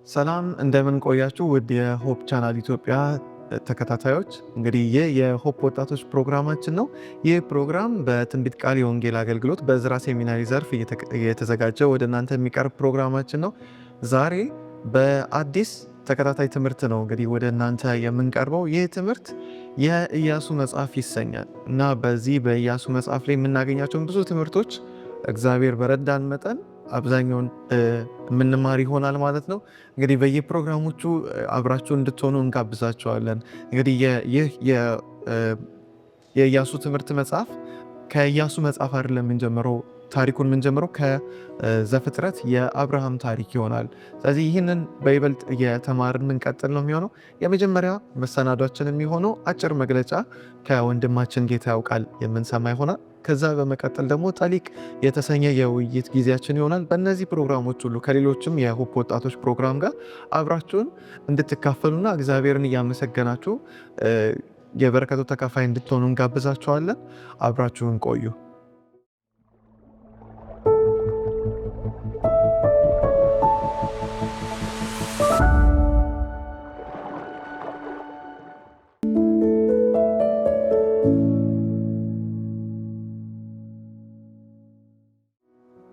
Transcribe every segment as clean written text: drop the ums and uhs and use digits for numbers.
ሰላም እንደምን ቆያችሁ ውድ የሆፕ ቻናል ኢትዮጵያ ተከታታዮች። እንግዲህ ይህ የሆፕ ወጣቶች ፕሮግራማችን ነው። ይህ ፕሮግራም በትንቢት ቃል የወንጌል አገልግሎት በዕዝራ ሴሚናሪ ዘርፍ እየተዘጋጀ ወደ እናንተ የሚቀርብ ፕሮግራማችን ነው። ዛሬ በአዲስ ተከታታይ ትምህርት ነው እንግዲህ ወደ እናንተ የምንቀርበው። ይህ ትምህርት የኢያሱ መጽሐፍ ይሰኛል እና በዚህ በኢያሱ መጽሐፍ ላይ የምናገኛቸውን ብዙ ትምህርቶች እግዚአብሔር በረዳን መጠን አብዛኛውን የምንማር ይሆናል ማለት ነው። እንግዲህ በየፕሮግራሞቹ አብራችሁ እንድትሆኑ እንጋብዛቸዋለን። እንግዲህ ይህ የኢያሱ ትምህርት መጽሐፍ ከኢያሱ መጽሐፍ አይደለም የምንጀምረው። ታሪኩን የምንጀምረው ከዘፍጥረት የአብርሃም ታሪክ ይሆናል። ስለዚህ ይህንን በይበልጥ የተማርን የምንቀጥል ነው የሚሆነው። የመጀመሪያ መሰናዷችን የሚሆነው አጭር መግለጫ ከወንድማችን ጌታ ያውቃል የምንሰማ ይሆናል። ከዛ በመቀጠል ደግሞ ጠሊቅ የተሰኘ የውይይት ጊዜያችን ይሆናል። በእነዚህ ፕሮግራሞች ሁሉ ከሌሎችም የሆፕ ወጣቶች ፕሮግራም ጋር አብራችሁን እንድትካፈሉና እግዚአብሔርን እያመሰገናችሁ የበረከቱ ተካፋይ እንድትሆኑ እንጋብዛችኋለን። አብራችሁን ቆዩ።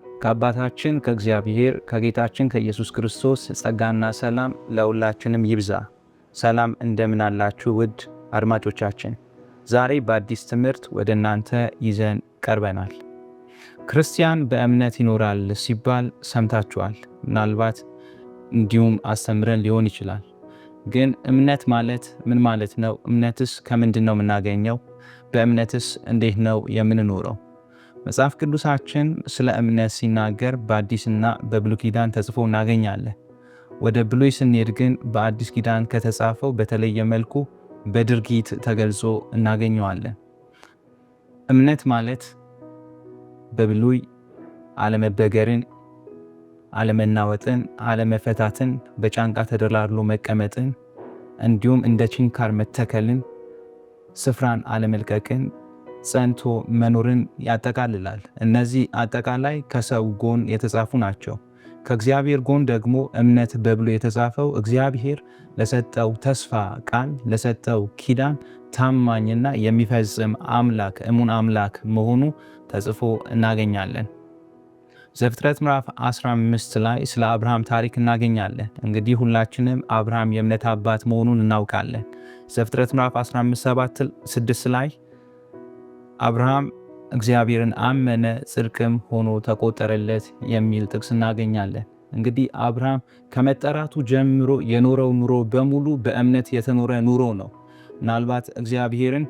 ከአባታችን ከእግዚአብሔር ከጌታችን ከኢየሱስ ክርስቶስ ጸጋና ሰላም ለሁላችንም ይብዛ። ሰላም እንደምን አላችሁ ውድ አድማጮቻችን? ዛሬ በአዲስ ትምህርት ወደ እናንተ ይዘን ቀርበናል። ክርስቲያን በእምነት ይኖራል ሲባል ሰምታችኋል። ምናልባት እንዲሁም አስተምረን ሊሆን ይችላል። ግን እምነት ማለት ምን ማለት ነው? እምነትስ ከምንድን ነው የምናገኘው? በእምነትስ እንዴት ነው የምንኖረው? መጽሐፍ ቅዱሳችን ስለ እምነት ሲናገር በአዲስና በብሉይ ኪዳን ተጽፎ እናገኛለን። ወደ ብሉይ ስንሄድ ግን በአዲስ ኪዳን ከተጻፈው በተለየ መልኩ በድርጊት ተገልጾ እናገኘዋለን። እምነት ማለት በብሉይ አለመበገርን፣ አለመናወጥን፣ አለመፈታትን፣ በጫንቃ ተደላድሎ መቀመጥን፣ እንዲሁም እንደ ችንካር መተከልን፣ ስፍራን አለመልቀቅን፣ ጸንቶ መኖርን ያጠቃልላል። እነዚህ አጠቃላይ ከሰው ጎን የተጻፉ ናቸው። ከእግዚአብሔር ጎን ደግሞ እምነት በብሉይ የተጻፈው እግዚአብሔር ለሰጠው ተስፋ ቃል ለሰጠው ኪዳን ታማኝና የሚፈጽም አምላክ እሙን አምላክ መሆኑ ተጽፎ እናገኛለን። ዘፍጥረት ምዕራፍ 15 ላይ ስለ አብርሃም ታሪክ እናገኛለን። እንግዲህ ሁላችንም አብርሃም የእምነት አባት መሆኑን እናውቃለን። ዘፍጥረት ምዕራፍ 15:7-6 ላይ አብርሃም እግዚአብሔርን አመነ ጽድቅም ሆኖ ተቆጠረለት የሚል ጥቅስ እናገኛለን። እንግዲህ አብርሃም ከመጠራቱ ጀምሮ የኖረው ኑሮ በሙሉ በእምነት የተኖረ ኑሮ ነው። ምናልባት እግዚአብሔርን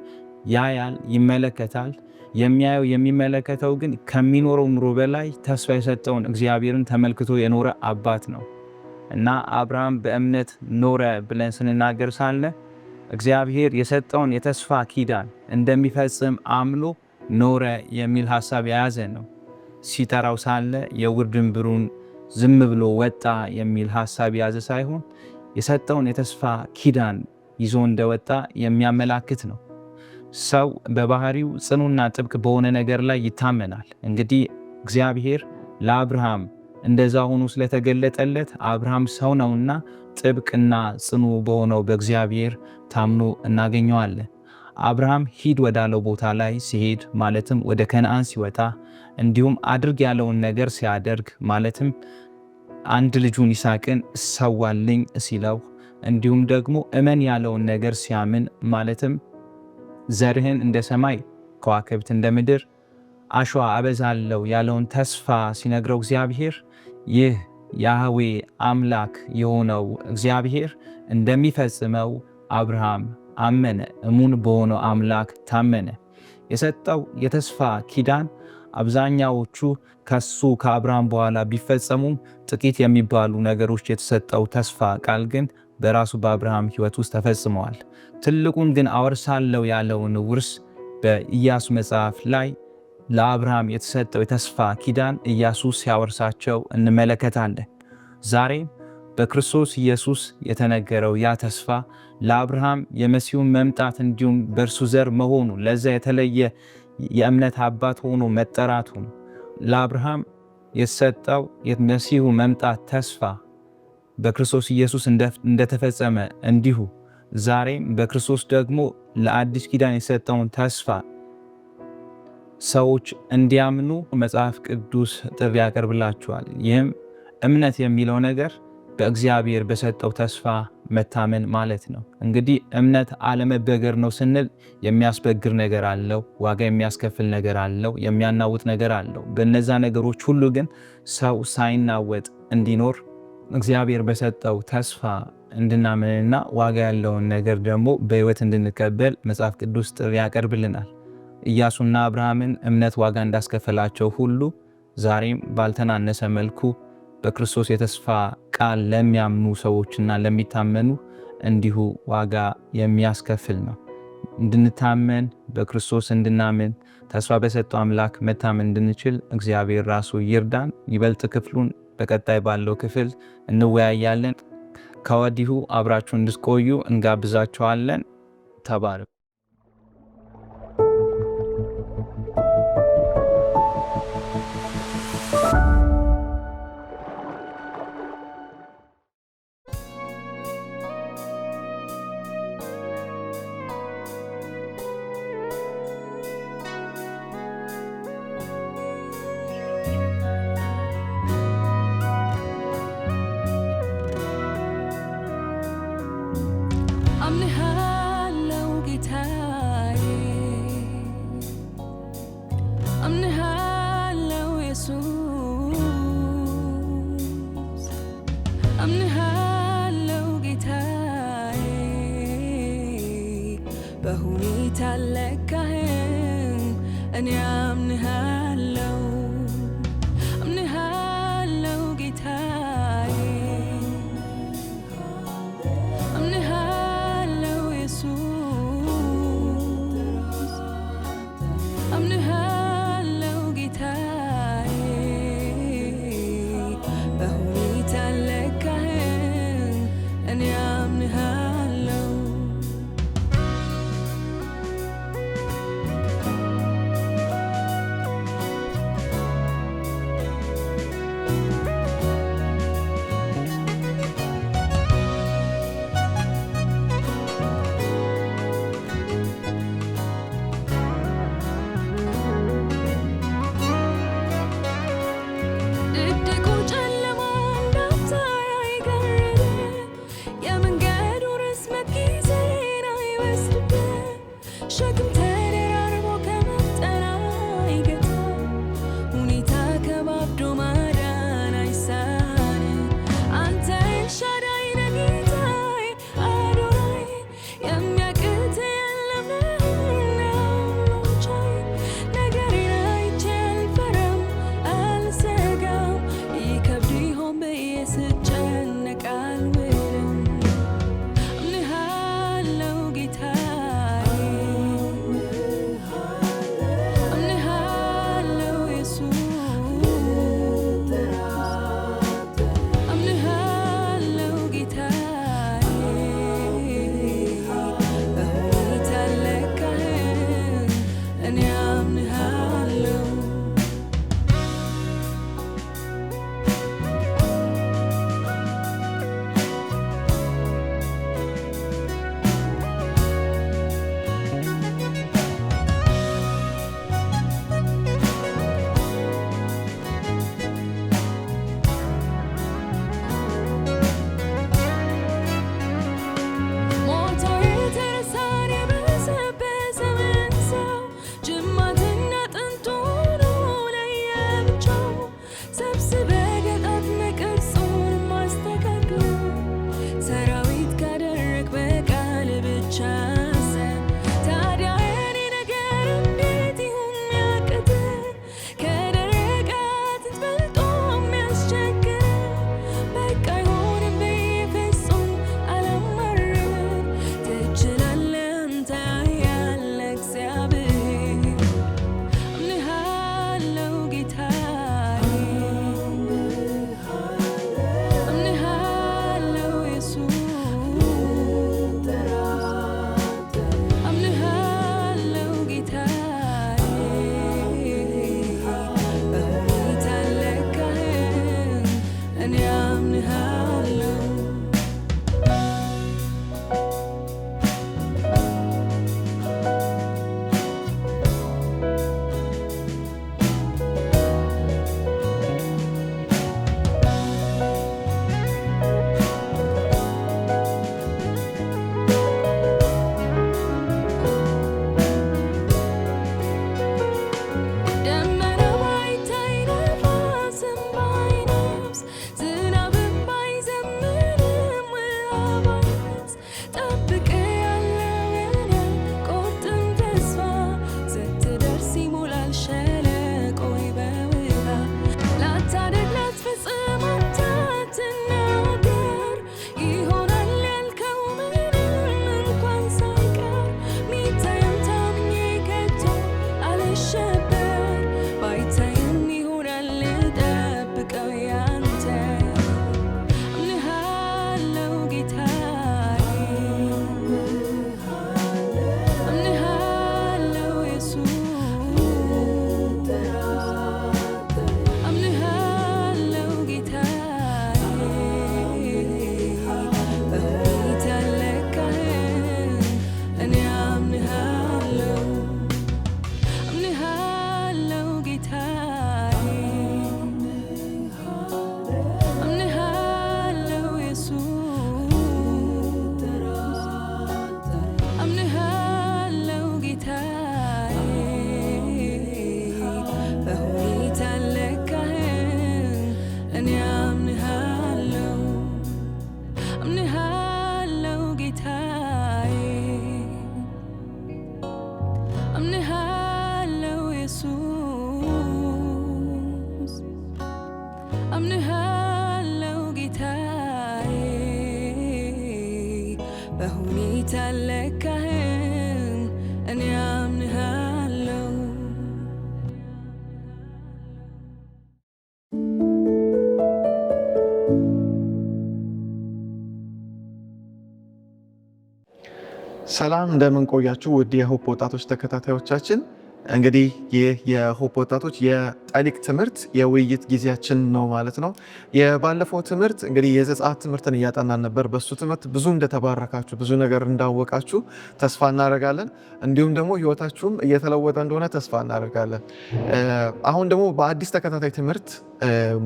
ያያል፣ ይመለከታል። የሚያየው የሚመለከተው ግን ከሚኖረው ኑሮ በላይ ተስፋ የሰጠውን እግዚአብሔርን ተመልክቶ የኖረ አባት ነው እና አብርሃም በእምነት ኖረ ብለን ስንናገር ሳለ እግዚአብሔር የሰጠውን የተስፋ ኪዳን እንደሚፈጽም አምሎ ኖረ የሚል ሐሳብ የያዘ ነው። ሲጠራው ሳለ የዕውር ድንብሩን ዝም ብሎ ወጣ የሚል ሐሳብ የያዘ ሳይሆን የሰጠውን የተስፋ ኪዳን ይዞ እንደወጣ የሚያመላክት ነው። ሰው በባህሪው ጽኑና ጥብቅ በሆነ ነገር ላይ ይታመናል። እንግዲህ እግዚአብሔር ለአብርሃም እንደዛ ሆኖ ስለተገለጠለት አብርሃም ሰው ነውና ጥብቅና ጽኑ በሆነው በእግዚአብሔር ታምኖ እናገኘዋለን። አብርሃም ሂድ ወዳለው ቦታ ላይ ሲሄድ ማለትም ወደ ከነዓን ሲወጣ፣ እንዲሁም አድርግ ያለውን ነገር ሲያደርግ ማለትም አንድ ልጁን ይስሐቅን ሰዋልኝ ሲለው፣ እንዲሁም ደግሞ እመን ያለውን ነገር ሲያምን ማለትም ዘርህን እንደ ሰማይ ከዋክብት እንደ ምድር አሸዋ አበዛለው ያለውን ተስፋ ሲነግረው እግዚአብሔር ይህ ያህዌ አምላክ የሆነው እግዚአብሔር እንደሚፈጽመው አብርሃም አመነ። እሙን በሆነው አምላክ ታመነ። የሰጠው የተስፋ ኪዳን አብዛኛዎቹ ከሱ ከአብርሃም በኋላ ቢፈጸሙም ጥቂት የሚባሉ ነገሮች የተሰጠው ተስፋ ቃል ግን በራሱ በአብርሃም ሕይወት ውስጥ ተፈጽመዋል። ትልቁን ግን አወርሳለሁ ያለውን ውርስ በኢያሱ መጽሐፍ ላይ ለአብርሃም የተሰጠው የተስፋ ኪዳን ኢያሱ ሲያወርሳቸው እንመለከታለን። ዛሬም በክርስቶስ ኢየሱስ የተነገረው ያ ተስፋ ለአብርሃም የመሲሁን መምጣት እንዲሁም በእርሱ ዘር መሆኑ ለዛ የተለየ የእምነት አባት ሆኖ መጠራቱን ለአብርሃም የተሰጠው የመሲሁ መምጣት ተስፋ በክርስቶስ ኢየሱስ እንደተፈጸመ እንዲሁ ዛሬም በክርስቶስ ደግሞ ለአዲስ ኪዳን የተሰጠውን ተስፋ ሰዎች እንዲያምኑ መጽሐፍ ቅዱስ ጥሪ ያቀርብላቸዋል። ይህም እምነት የሚለው ነገር በእግዚአብሔር በሰጠው ተስፋ መታመን ማለት ነው። እንግዲህ እምነት አለመበገር ነው ስንል የሚያስበግር ነገር አለው፣ ዋጋ የሚያስከፍል ነገር አለው፣ የሚያናውጥ ነገር አለው። በእነዛ ነገሮች ሁሉ ግን ሰው ሳይናወጥ እንዲኖር እግዚአብሔር በሰጠው ተስፋ እንድናምንና ዋጋ ያለውን ነገር ደግሞ በሕይወት እንድንቀበል መጽሐፍ ቅዱስ ጥሪ ያቀርብልናል። ኢያሱና አብርሃምን እምነት ዋጋ እንዳስከፈላቸው ሁሉ ዛሬም ባልተናነሰ መልኩ በክርስቶስ የተስፋ ቃል ለሚያምኑ ሰዎችና ለሚታመኑ እንዲሁ ዋጋ የሚያስከፍል ነው። እንድንታመን በክርስቶስ እንድናምን ተስፋ በሰጠው አምላክ መታመን እንድንችል እግዚአብሔር ራሱ ይርዳን። ይበልጥ ክፍሉን በቀጣይ ባለው ክፍል እንወያያለን። ከወዲሁ አብራችሁ እንድትቆዩ እንጋብዛችኋለን። ተባረኩ። አምንሃለው ጌታ አምንሃለው ጌታዬ በሁኔታ ለካህን እኔ አምንሃለው ሰላም እንደምን ቆያችሁ ውድ የሆፕ ወጣቶች ተከታታዮቻችን። እንግዲህ ይህ የሆፕ ወጣቶች የጠሊቅ ትምህርት የውይይት ጊዜያችን ነው ማለት ነው። የባለፈው ትምህርት እንግዲህ የዘጸአት ትምህርትን እያጠናን ነበር። በሱ ትምህርት ብዙ እንደተባረካችሁ ብዙ ነገር እንዳወቃችሁ ተስፋ እናደርጋለን። እንዲሁም ደግሞ ህይወታችሁም እየተለወጠ እንደሆነ ተስፋ እናደርጋለን። አሁን ደግሞ በአዲስ ተከታታይ ትምህርት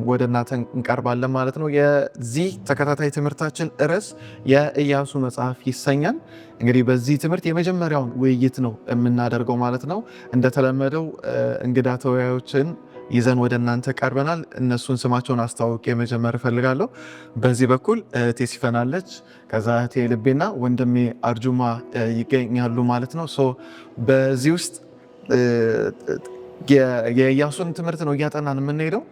ወደ እናንተ እንቀርባለን ማለት ነው። የዚህ ተከታታይ ትምህርታችን ርዕስ የኢያሱ መጽሐፍ ይሰኛል። እንግዲህ በዚህ ትምህርት የመጀመሪያውን ውይይት ነው የምናደርገው ማለት ነው። እንደተለመደው እንግዳ ተወያዮችን ይዘን ወደ እናንተ ቀርበናል። እነሱን ስማቸውን አስተዋውቄ መጀመር እፈልጋለሁ። በዚህ በኩል እህቴ ሲፈናለች፣ ከዛ እህቴ ልቤና ወንድሜ አርጁማ ይገኛሉ ማለት ነው። በዚህ ውስጥ የኢያሱን ትምህርት ነው እያጠናን የምንሄደው።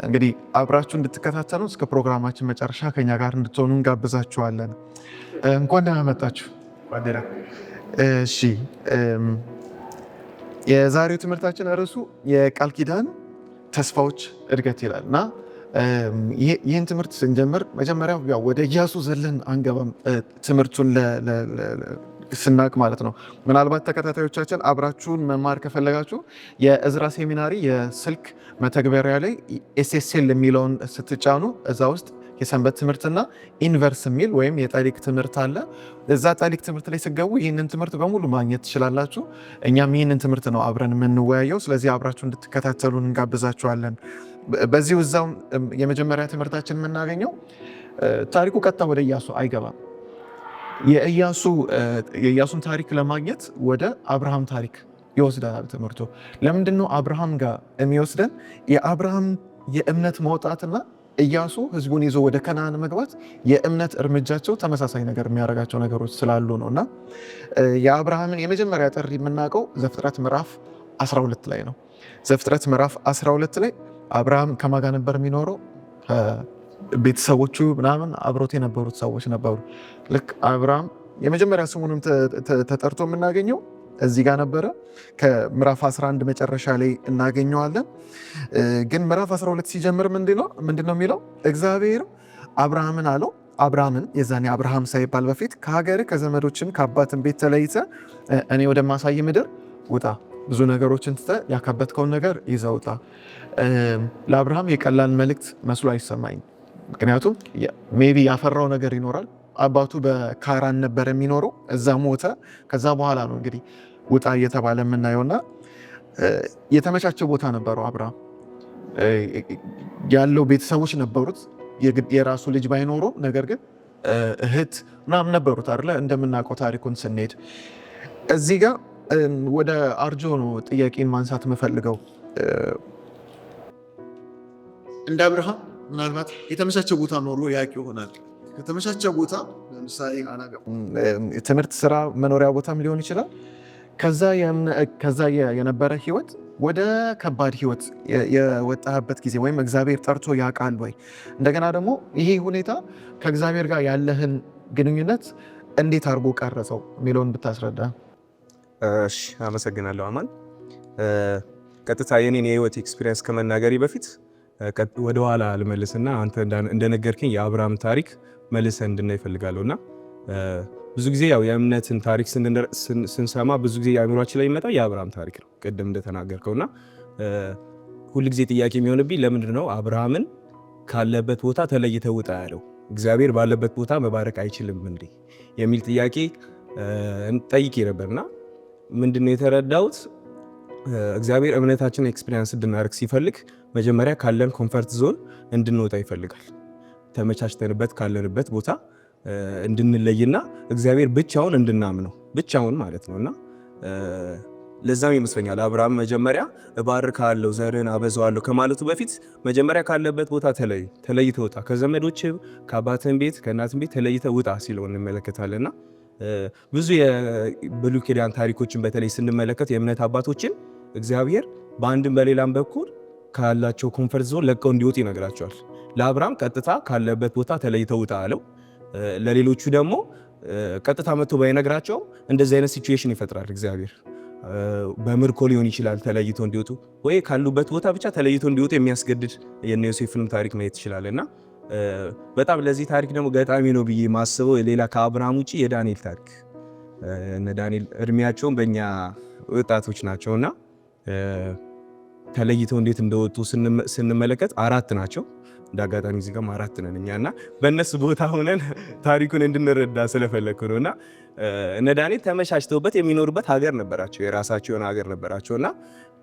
እንግዲህ አብራችሁ እንድትከታተሉ እስከ ፕሮግራማችን መጨረሻ ከኛ ጋር እንድትሆኑ እንጋብዛችኋለን። እንኳን ደህና መጣችሁ። እሺ፣ የዛሬው ትምህርታችን ርዕሱ የቃል ኪዳን ተስፋዎች እድገት ይላል እና ይህን ትምህርት ስንጀምር መጀመሪያ ወደ ኢያሱ ዘለን አንገባም። ትምህርቱን ስናቅ ማለት ነው። ምናልባት ተከታታዮቻችን አብራችሁን መማር ከፈለጋችሁ የእዝራ ሴሚናሪ የስልክ መተግበሪያ ላይ ኤስኤስኤል የሚለውን ስትጫኑ እዛ ውስጥ የሰንበት ትምህርትና ኢንቨርስ የሚል ወይም የጠሊቅ ትምህርት አለ። እዛ ጠሊቅ ትምህርት ላይ ስገቡ ይህንን ትምህርት በሙሉ ማግኘት ትችላላችሁ። እኛም ይህንን ትምህርት ነው አብረን የምንወያየው። ስለዚህ አብራችሁ እንድትከታተሉን እንጋብዛችኋለን። በዚሁ እዛው የመጀመሪያ ትምህርታችን የምናገኘው ታሪኩ ቀጥታ ወደ ኢያሱ አይገባም። የኢያሱን ታሪክ ለማግኘት ወደ አብርሃም ታሪክ ይወስደናል ትምህርቱ። ለምንድን ነው አብርሃም ጋር የሚወስደን? የአብርሃም የእምነት መውጣትና ኢያሱ ህዝቡን ይዞ ወደ ከነዓን መግባት የእምነት እርምጃቸው ተመሳሳይ ነገር የሚያደርጋቸው ነገሮች ስላሉ ነው። እና የአብርሃምን የመጀመሪያ ጥሪ የምናውቀው ዘፍጥረት ምዕራፍ 12 ላይ ነው። ዘፍጥረት ምዕራፍ 12 ላይ አብርሃም ከማን ጋር ነበር የሚኖረው? ቤተሰቦቹ ምናምን አብሮት የነበሩት ሰዎች ነበሩ። ልክ አብርሃም የመጀመሪያ ስሙንም ተጠርቶ የምናገኘው እዚህ ጋር ነበረ። ከምዕራፍ 11 መጨረሻ ላይ እናገኘዋለን። ግን ምዕራፍ 12 ሲጀምር ምንድነው የሚለው? እግዚአብሔር አብርሃምን አለው። አብርሃምን የዛኔ አብርሃም ሳይባል በፊት ከሀገር ከዘመዶችም ከአባትን ቤት ተለይተ እኔ ወደማሳይ ምድር ውጣ፣ ብዙ ነገሮችን ትተ ያካበትከውን ነገር ይዘህ ውጣ። ለአብርሃም የቀላል መልእክት መስሎ አይሰማኝ። ምክንያቱም ሜቢ ያፈራው ነገር ይኖራል። አባቱ በካራን ነበር የሚኖረው፣ እዛ ሞተ። ከዛ በኋላ ነው እንግዲህ ውጣ እየተባለ የምናየውና የተመቻቸ ቦታ ነበረው አብርሃም። ያለው ቤተሰቦች ነበሩት፣ የራሱ ልጅ ባይኖረው፣ ነገር ግን እህት ምናምን ነበሩት አይደለ? እንደምናውቀው ታሪኩን ስንሄድ እዚህ ጋር ወደ አርጆ ነው ጥያቄን ማንሳት የምፈልገው። እንደ አብርሃም ምናልባት የተመቻቸ ቦታ ኖሮ ያውቅ ይሆናል። ከተመቻቸ ቦታ ለምሳሌ ትምህርት፣ ስራ፣ መኖሪያ ቦታም ሊሆን ይችላል። ከዛ የነበረ ህይወት ወደ ከባድ ህይወት የወጣበት ጊዜ ወይም እግዚአብሔር ጠርቶ ያውቃል ወይ? እንደገና ደግሞ ይሄ ሁኔታ ከእግዚአብሔር ጋር ያለህን ግንኙነት እንዴት አድርጎ ቀረጸው የሚለውን ብታስረዳ። እሺ፣ አመሰግናለሁ አማን። ቀጥታ የኔን የህይወት ኤክስፒሪየንስ ከመናገሪ በፊት ወደኋላ ልመልስና አንተ እንደነገርከኝ የአብርሃም ታሪክ መልሰን እንድናይ እፈልጋለሁ። እና ብዙ ጊዜ ያው የእምነትን ታሪክ ስንሰማ ብዙ ጊዜ አእምሯችን ላይ ይመጣ የአብርሃም ታሪክ ነው ቅድም እንደተናገርከውና ሁል ጊዜ ጥያቄ የሚሆንብኝ ለምንድን ነው አብርሃምን ካለበት ቦታ ተለይተህ ውጣ ያለው? እግዚአብሔር ባለበት ቦታ መባረክ አይችልም እንዴ የሚል ጥያቄ ጠይቄ ነበርና ምንድነው የተረዳሁት? እግዚአብሔር እምነታችንን ኤክስፒሪየንስ እንድናደርግ ሲፈልግ መጀመሪያ ካለን ኮምፈርት ዞን እንድንወጣ ይፈልጋል። ተመቻችተንበት ካለንበት ቦታ እንድንለይና እግዚአብሔር ብቻውን እንድናምነው ብቻውን ማለት ነውና ለዛም ይመስለኛል አብርሃም መጀመሪያ እባርካለሁ ዘርን አበዛዋለሁ ከማለቱ በፊት መጀመሪያ ካለበት ቦታ ተለይተህ ውጣ፣ ከዘመዶች ከአባትን ቤት ከእናትን ቤት ተለይተህ ውጣ ሲለው እንመለከታለንና ብዙ የብሉይ ኪዳን ታሪኮችን በተለይ ስንመለከት የእምነት አባቶችን እግዚአብሔር በአንድም በሌላም በኩል ካላቸው ኮንፈርት ዞን ለቀው እንዲወጡ ይነግራቸዋል። ለአብርሃም ቀጥታ ካለበት ቦታ ተለይተው ውጣ አለው። ለሌሎቹ ደግሞ ቀጥታ መጥቶ ባይነግራቸው እንደዚህ አይነት ሲቹዌሽን ይፈጥራል እግዚአብሔር። በምርኮ ሊሆን ይችላል ተለይቶ እንዲወጡ፣ ወይ ካሉበት ቦታ ብቻ ተለይቶ እንዲወጡ የሚያስገድድ የነ ዮሴፍንም ታሪክ ማየት ይችላል። እና በጣም ለዚህ ታሪክ ደግሞ ገጣሚ ነው ብዬ ማስበው ሌላ ከአብርሃም ውጭ የዳንኤል ታሪክ። እነ ዳንኤል እድሜያቸውን በእኛ ወጣቶች ናቸውና ተለይተው እንዴት እንደወጡ ስንመለከት 4 ናቸው። እንዳጋጣሚ እዚህ ጋር 4 ነን እኛና በእነሱ ቦታ ሆነን ታሪኩን እንድንረዳ ስለፈለኩ ነውና እነ ዳንኤል ተመቻችተውበት የሚኖሩበት ሀገር ነበራቸው፣ የራሳቸው የሆነ ሀገር ነበራቸውና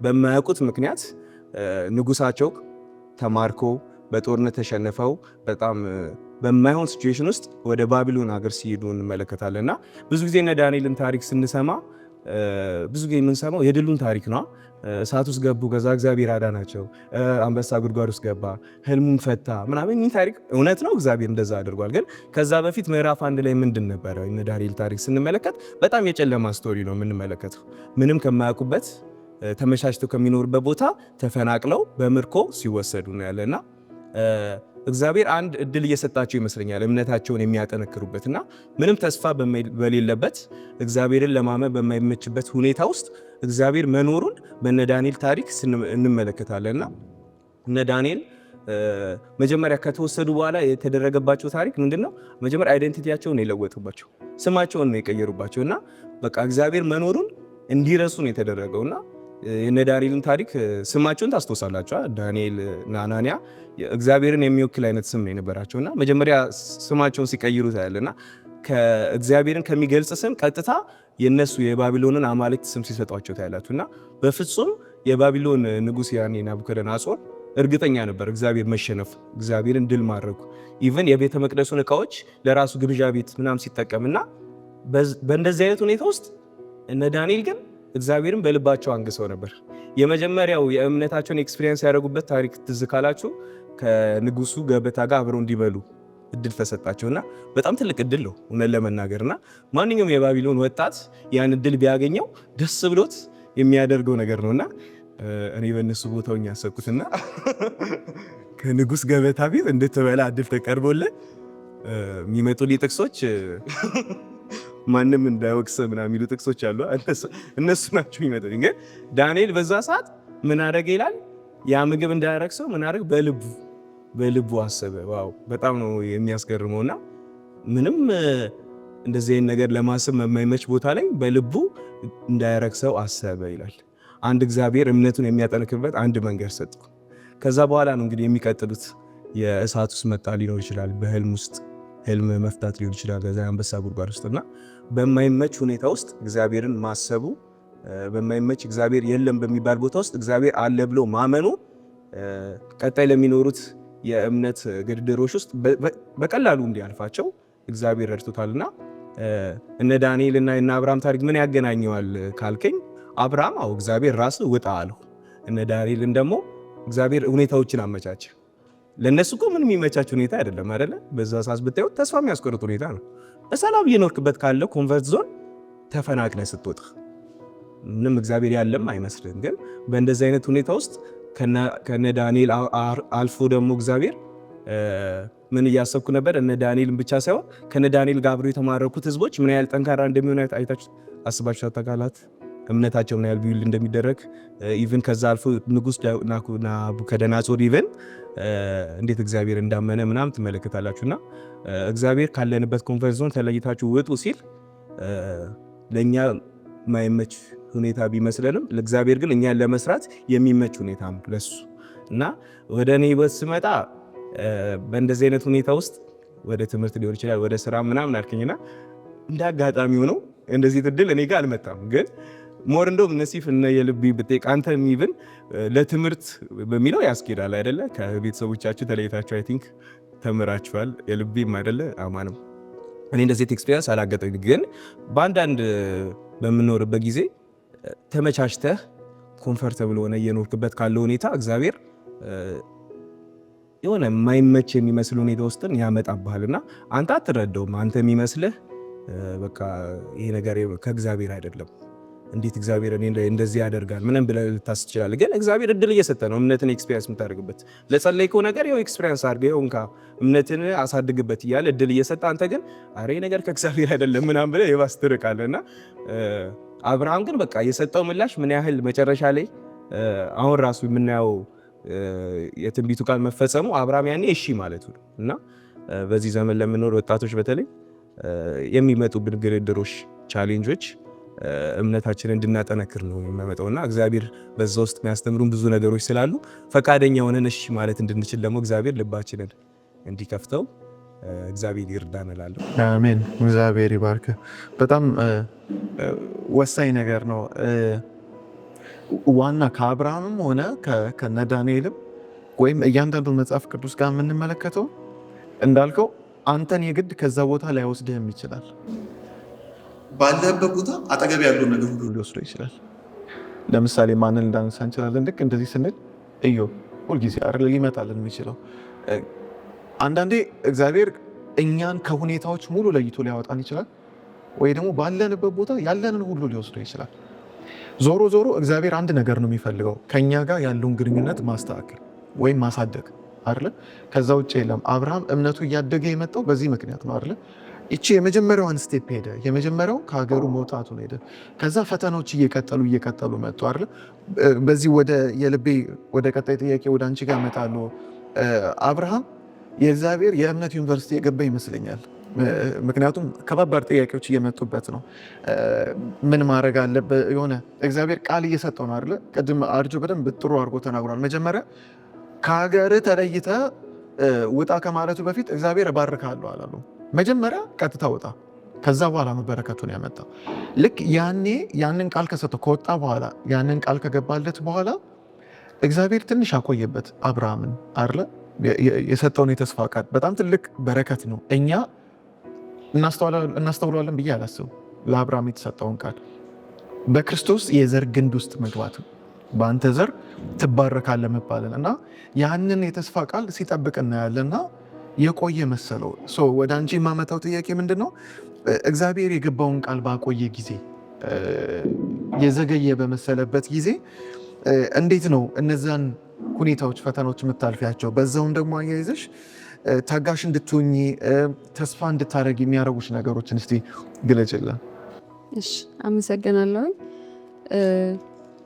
በማያውቁት ምክንያት ንጉሳቸው ተማርኮ በጦርነት ተሸንፈው በጣም በማይሆን ሲቹዌሽን ውስጥ ወደ ባቢሎን ሀገር ሲሄዱ እንመለከታለንና ብዙ ጊዜ እነ ዳንኤልን ታሪክ ስንሰማ ብዙ ጊዜ የምንሰማው የድሉን ታሪክ ነው። እሳት ውስጥ ገቡ፣ ከዛ እግዚአብሔር አዳናቸው፣ አንበሳ ጉድጓድ ውስጥ ገባ፣ ህልሙን ፈታ ምናምን። ይህ ታሪክ እውነት ነው፣ እግዚአብሔር እንደዛ አድርጓል። ግን ከዛ በፊት ምዕራፍ 1 ላይ ምንድን ነበረ? እነ ዳንኤል ታሪክ ስንመለከት በጣም የጨለማ ስቶሪ ነው የምንመለከተው። ምንም ከማያውቁበት ተመቻችተው ከሚኖሩበት ቦታ ተፈናቅለው በምርኮ ሲወሰዱ ነው ያለና እግዚአብሔር አንድ እድል እየሰጣቸው ይመስለኛል እምነታቸውን የሚያጠነክሩበትና ምንም ተስፋ በሌለበት እግዚአብሔርን ለማመን በማይመችበት ሁኔታ ውስጥ እግዚአብሔር መኖሩን በእነ ዳንኤል ታሪክ እንመለከታለንና እነ ዳንኤል መጀመሪያ ከተወሰዱ በኋላ የተደረገባቸው ታሪክ ምንድነው? መጀመሪያ አይደንቲቲያቸውን የለወጡባቸው፣ ስማቸውን ነው የቀየሩባቸውና በቃ እግዚአብሔር መኖሩን እንዲረሱ ነው የተደረገውና የነ ዳንኤልን ታሪክ ስማቸውን ታስታውሳላችሁ። ዳንኤል እና አናንያ እግዚአብሔርን የሚወክል አይነት ስም ነው የነበራቸውና መጀመሪያ ስማቸውን ሲቀይሩ ታያለና ከእግዚአብሔርን ከሚገልጽ ስም ቀጥታ የነሱ የባቢሎንን አማልክት ስም ሲሰጧቸው ታያላችሁና በፍጹም የባቢሎን ንጉስ ያኔ ናቡከደነጾር እርግጠኛ ነበር እግዚአብሔር መሸነፍ፣ እግዚአብሔርን ድል ማድረጉ። ኢቭን የቤተ መቅደሱን እቃዎች ለራሱ ግብዣ ቤት ምናምን ሲጠቀምና በእንደዚህ አይነት ሁኔታ ውስጥ እነ ዳንኤል ግን እግዚአብሔርን በልባቸው አንግሰው ነበር። የመጀመሪያው የእምነታቸውን ኤክስፒሪየንስ ያደረጉበት ታሪክ ትዝ ካላችሁ ከንጉሱ ገበታ ጋር አብረው እንዲበሉ እድል ተሰጣቸውና በጣም ትልቅ እድል ነው እውነት ለመናገርና ማንኛውም የባቢሎን ወጣት ያን እድል ቢያገኘው ደስ ብሎት የሚያደርገው ነገር ነውና እኔ በእነሱ ቦታው ያሰብኩትና ከንጉስ ገበታ ቤት እንድትበላ እድል ተቀርቦልህ የሚመጡልኝ ጥቅሶች ማንም እንዳይወቅስ ምናምን የሚሉ ጥቅሶች አሉ። እነሱ ናቸው የሚመጡት። ግን ዳንኤል በዛ ሰዓት ምን አደረገ ይላል? ያ ምግብ እንዳያረክሰው ምን አደረገ? በልቡ አሰበ። ዋው በጣም ነው የሚያስገርመውና ምንም እንደዚህ አይነት ነገር ለማሰብ የማይመች ቦታ ላይ በልቡ እንዳያረክሰው አሰበ ይላል። አንድ እግዚአብሔር እምነቱን የሚያጠነክርበት አንድ መንገድ ሰጠው። ከዛ በኋላ ነው እንግዲህ የሚቀጥሉት የእሳት ውስጥ መጣ ሊኖር ይችላል፣ በህልም ውስጥ ህልም መፍታት ሊሆን ይችላል፣ ከዛ አንበሳ ጉድጓድ ውስጥና በማይመች ሁኔታ ውስጥ እግዚአብሔርን ማሰቡ፣ በማይመች እግዚአብሔር የለም በሚባል ቦታ ውስጥ እግዚአብሔር አለ ብሎ ማመኑ ቀጣይ ለሚኖሩት የእምነት ግድድሮች ውስጥ በቀላሉ እንዲያልፋቸው እግዚአብሔር ረድቶታልና እነ ዳንኤል እና እነ አብርሃም ታሪክ ምን ያገናኘዋል ካልከኝ፣ አብርሃም አው እግዚአብሔር ራሱ ውጣ አለው። እነ ዳንኤልን ደግሞ እግዚአብሔር ሁኔታዎችን አመቻቸ። ለነሱ እኮ ምንም የሚመቻች ሁኔታ አይደለም አይደለ? በዛ ሰዓት ብታዩት ተስፋ የሚያስቆርጥ ሁኔታ ነው። በሰላም እየኖርክበት ካለው ኮንፈርት ዞን ተፈናቅለ ስትወጣ ምንም እግዚአብሔር ያለም አይመስልም። ግን በእንደዚህ አይነት ሁኔታ ውስጥ ከነ ዳንኤል አልፎ ደግሞ እግዚአብሔር ምን እያሰብኩ ነበር? እነ ዳንኤልን ብቻ ሳይሆን ከነ ዳንኤል ጋር አብረው የተማረኩት ህዝቦች ምን ያህል ጠንካራ እንደሚሆኑ አይታችሁ አስባችሁ ታውቃላችሁ? እምነታቸው ምን ያህል ቢውል እንደሚደረግ ኢቭን ከዛ አልፎ ንጉስ ናቡከደነጾር ኢቭን እንዴት እግዚአብሔር እንዳመነ ምናምን ትመለከታላችሁና እግዚአብሔር ካለንበት ኮንፈርት ዞን ተለይታችሁ ውጡ ሲል ለኛ ማይመች ሁኔታ ቢመስለንም ለእግዚአብሔር ግን እኛን ለመስራት የሚመች ሁኔታ ነው ለሱ። እና ወደ እኔ ህይወት ስመጣ በእንደዚህ አይነት ሁኔታ ውስጥ ወደ ትምህርት ሊሆን ይችላል ወደ ስራ ምናምን አልከኝና እንደ አጋጣሚ ሆኖ እንደዚህ እድል እኔ ጋር አልመጣም። ግን ሞር እንደውም ነሲፍ እና የልብ ብጤቅ አንተ የሚብን ለትምህርት በሚለው ያስኬዳል አይደለ? ከቤተሰቦቻችሁ ተለይታችሁ አይ ቲንክ ተምራችኋል። የልብም አይደለ አማንም እኔ እንደዚህ ኤክስፒሪየንስ አላገጠኝ። ግን በአንዳንድ በምኖርበት ጊዜ ተመቻችተህ ኮምፎርታብል ሆነ እየኖርክበት ካለው ሁኔታ እግዚአብሔር የሆነ የማይመች የሚመስል ሁኔታ ውስጥን ያመጣብሃልና አንተ አትረዳውም። አንተ የሚመስልህ በቃ ይሄ ነገር ከእግዚአብሔር አይደለም። እንዴት እግዚአብሔር እኔ እንደዚህ ያደርጋል ምንም ብለህ ልታስብ ትችላለህ። ግን እግዚአብሔር እድል እየሰጠ ነው እምነትን ኤክስፒሪየንስ የምታደርግበት። ለጸለይከው ነገር ያው ኤክስፒሪየንስ አድርገህ እንካ እምነትን አሳድግበት እያለ እድል እየሰጠ አንተ ግን አሬ ነገር ከእግዚአብሔር አይደለም ምናምን ብለህ የባስ ትርቃለህ። እና አብርሃም ግን በቃ የሰጠው ምላሽ ምን ያህል መጨረሻ ላይ አሁን ራሱ የምናየው የትንቢቱ ቃል መፈጸሙ አብርሃም ያኔ እሺ ማለቱ ነው። እና በዚህ ዘመን ለምንኖር ወጣቶች በተለይ የሚመጡብን ግርድሮች፣ ቻሌንጆች እምነታችንን እንድናጠነክር ነው የሚመጣውና እግዚአብሔር በዛ ውስጥ የሚያስተምሩን ብዙ ነገሮች ስላሉ ፈቃደኛ ሆነን እሺ ማለት እንድንችል ደግሞ እግዚአብሔር ልባችንን እንዲከፍተው እግዚአብሔር ይርዳን እላለሁ። አሜን። እግዚአብሔር ይባርክ። በጣም ወሳኝ ነገር ነው። ዋና ከአብርሃምም ሆነ ከነ ዳንኤልም ወይም እያንዳንዱ መጽሐፍ ቅዱስ ጋር የምንመለከተው እንዳልከው አንተን የግድ ከዛ ቦታ ላይ ወስድህም ይችላል። ባለበት ቦታ አጠገብ ያለውን ነገር ሁሉ ሊወስደው ይችላል። ለምሳሌ ማንን እንዳነሳ እንችላለን። ልክ እንደዚህ ስንል ኢዮብ ሁልጊዜ አይደል ሊመጣልን የሚችለው። አንዳንዴ እግዚአብሔር እኛን ከሁኔታዎች ሙሉ ለይቶ ሊያወጣን ይችላል፣ ወይ ደግሞ ባለንበት ቦታ ያለንን ሁሉ ሊወስደው ይችላል። ዞሮ ዞሮ እግዚአብሔር አንድ ነገር ነው የሚፈልገው፣ ከኛ ጋር ያለውን ግንኙነት ማስተካከል ወይም ማሳደግ አይደል። ከዛ ውጭ የለም። አብርሃም እምነቱ እያደገ የመጣው በዚህ ምክንያት ነው አይደል። እቺ የመጀመሪያውን ስቴፕ ሄደ። የመጀመሪያው ከሀገሩ መውጣቱን ሄደ። ከዛ ፈተናዎች እየቀጠሉ መጡ አይደል። በዚህ ወደ ቀጣይ ጥያቄ ወደ አንቺ ጋር እመጣለሁ። አብርሃም የእግዚአብሔር የእምነት ዩኒቨርሲቲ የገባ ይመስለኛል። ምክንያቱም ከባባድ ጥያቄዎች እየመጡበት ነው። ምን ማድረግ አለበት? የሆነ እግዚአብሔር ቃል እየሰጠው ነው አይደል? ቅድም አርጆ በደንብ ጥሩ አድርጎ ተናግሯል። መጀመሪያ ከሀገር ተለይተ ውጣ ከማለቱ በፊት እግዚአብሔር እባርካለሁ አላሉ። መጀመሪያ ቀጥታ ውጣ፣ ከዛ በኋላ ነው በረከቱን ያመጣው። ልክ ያንን ቃል ከሰጠው ከወጣ በኋላ ያንን ቃል ከገባለት በኋላ እግዚአብሔር ትንሽ አቆየበት አብርሃምን አይደል? የሰጠውን የተስፋ ቃል በጣም ትልቅ በረከት ነው። እኛ እናስተውለዋለን ብዬ አላስብም። ለአብርሃም የተሰጠውን ቃል በክርስቶስ የዘር ግንድ ውስጥ መግባት፣ በአንተ ዘር ትባረካለህ መባልን እና ያንን የተስፋ ቃል ሲጠብቅ እናያለንና የቆየ መሰለው። ወደ አንቺ የማመጣው ጥያቄ ምንድን ነው? እግዚአብሔር የገባውን ቃል ባቆየ ጊዜ፣ የዘገየ በመሰለበት ጊዜ እንዴት ነው እነዛን ሁኔታዎች፣ ፈተናዎች የምታልፊያቸው? በዛውም ደግሞ አያይዘሽ ታጋሽ እንድትሆኚ ተስፋ እንድታደርግ የሚያደርጉሽ ነገሮችን እስቲ ግለጭልን። እሺ፣ አመሰግናለሁ።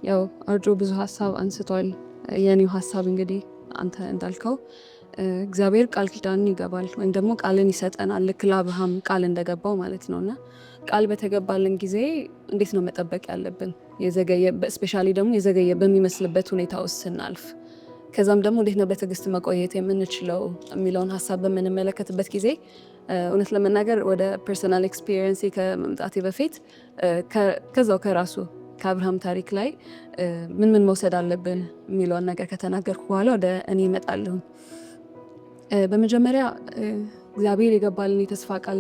ያው አርጆ ብዙ ሀሳብ አንስቷል። የኔው ሀሳብ እንግዲህ አንተ እንዳልከው እግዚአብሔር ቃል ኪዳንን ይገባል ወይም ደግሞ ቃልን ይሰጠናል፣ ልክ ለአብርሃም ቃል እንደገባው ማለት ነውና ቃል በተገባልን ጊዜ እንዴት ነው መጠበቅ ያለብን? የዘገየ ስፔሻሊ ደግሞ የዘገየ በሚመስልበት ሁኔታ ውስጥ ስናልፍ፣ ከዛም ደግሞ እንዴት ነው በትዕግስት መቆየት የምንችለው የሚለውን ሀሳብ በምንመለከትበት ጊዜ እውነት ለመናገር ወደ ፐርሰናል ኤክስፒሪየንስ ከመምጣቴ በፊት ከዛው ከራሱ ከአብርሃም ታሪክ ላይ ምን መውሰድ አለብን የሚለውን ነገር ከተናገርኩ በኋላ ወደ እኔ እመጣለሁ። በመጀመሪያ እግዚአብሔር የገባልን የተስፋ ቃል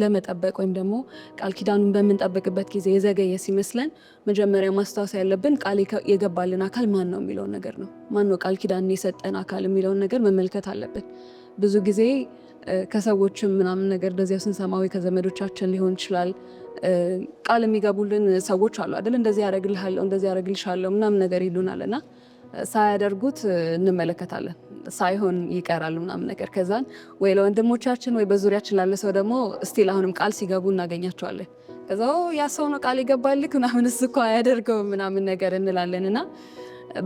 ለመጠበቅ ወይም ደግሞ ቃል ኪዳኑን በምንጠብቅበት ጊዜ የዘገየ ሲመስለን መጀመሪያ ማስታወስ ያለብን ቃል የገባልን አካል ማን ነው የሚለውን ነገር ነው። ማን ነው ቃል ኪዳንን የሰጠን አካል የሚለውን ነገር መመልከት አለብን። ብዙ ጊዜ ከሰዎችም ምናምን ነገር እንደዚያው ስንሰማዊ ከዘመዶቻችን ሊሆን ይችላል ቃል የሚገቡልን ሰዎች አሉ አይደል? እንደዚህ ያደርግልሃለሁ፣ እንደዚህ ያደርግልሻለሁ ምናምን ነገር ይሉናል እና ሳያደርጉት እንመለከታለን፣ ሳይሆን ይቀራል ምናምን ነገር። ከዛን ወይ ለወንድሞቻችን ወይ በዙሪያችን ላለ ሰው ደግሞ እስቲል አሁንም ቃል ሲገቡ እናገኛቸዋለን። ከዛ ያ ሰው ነው ቃል ይገባልክ ምናምን እሱ እኮ አያደርገው ምናምን ነገር እንላለን እና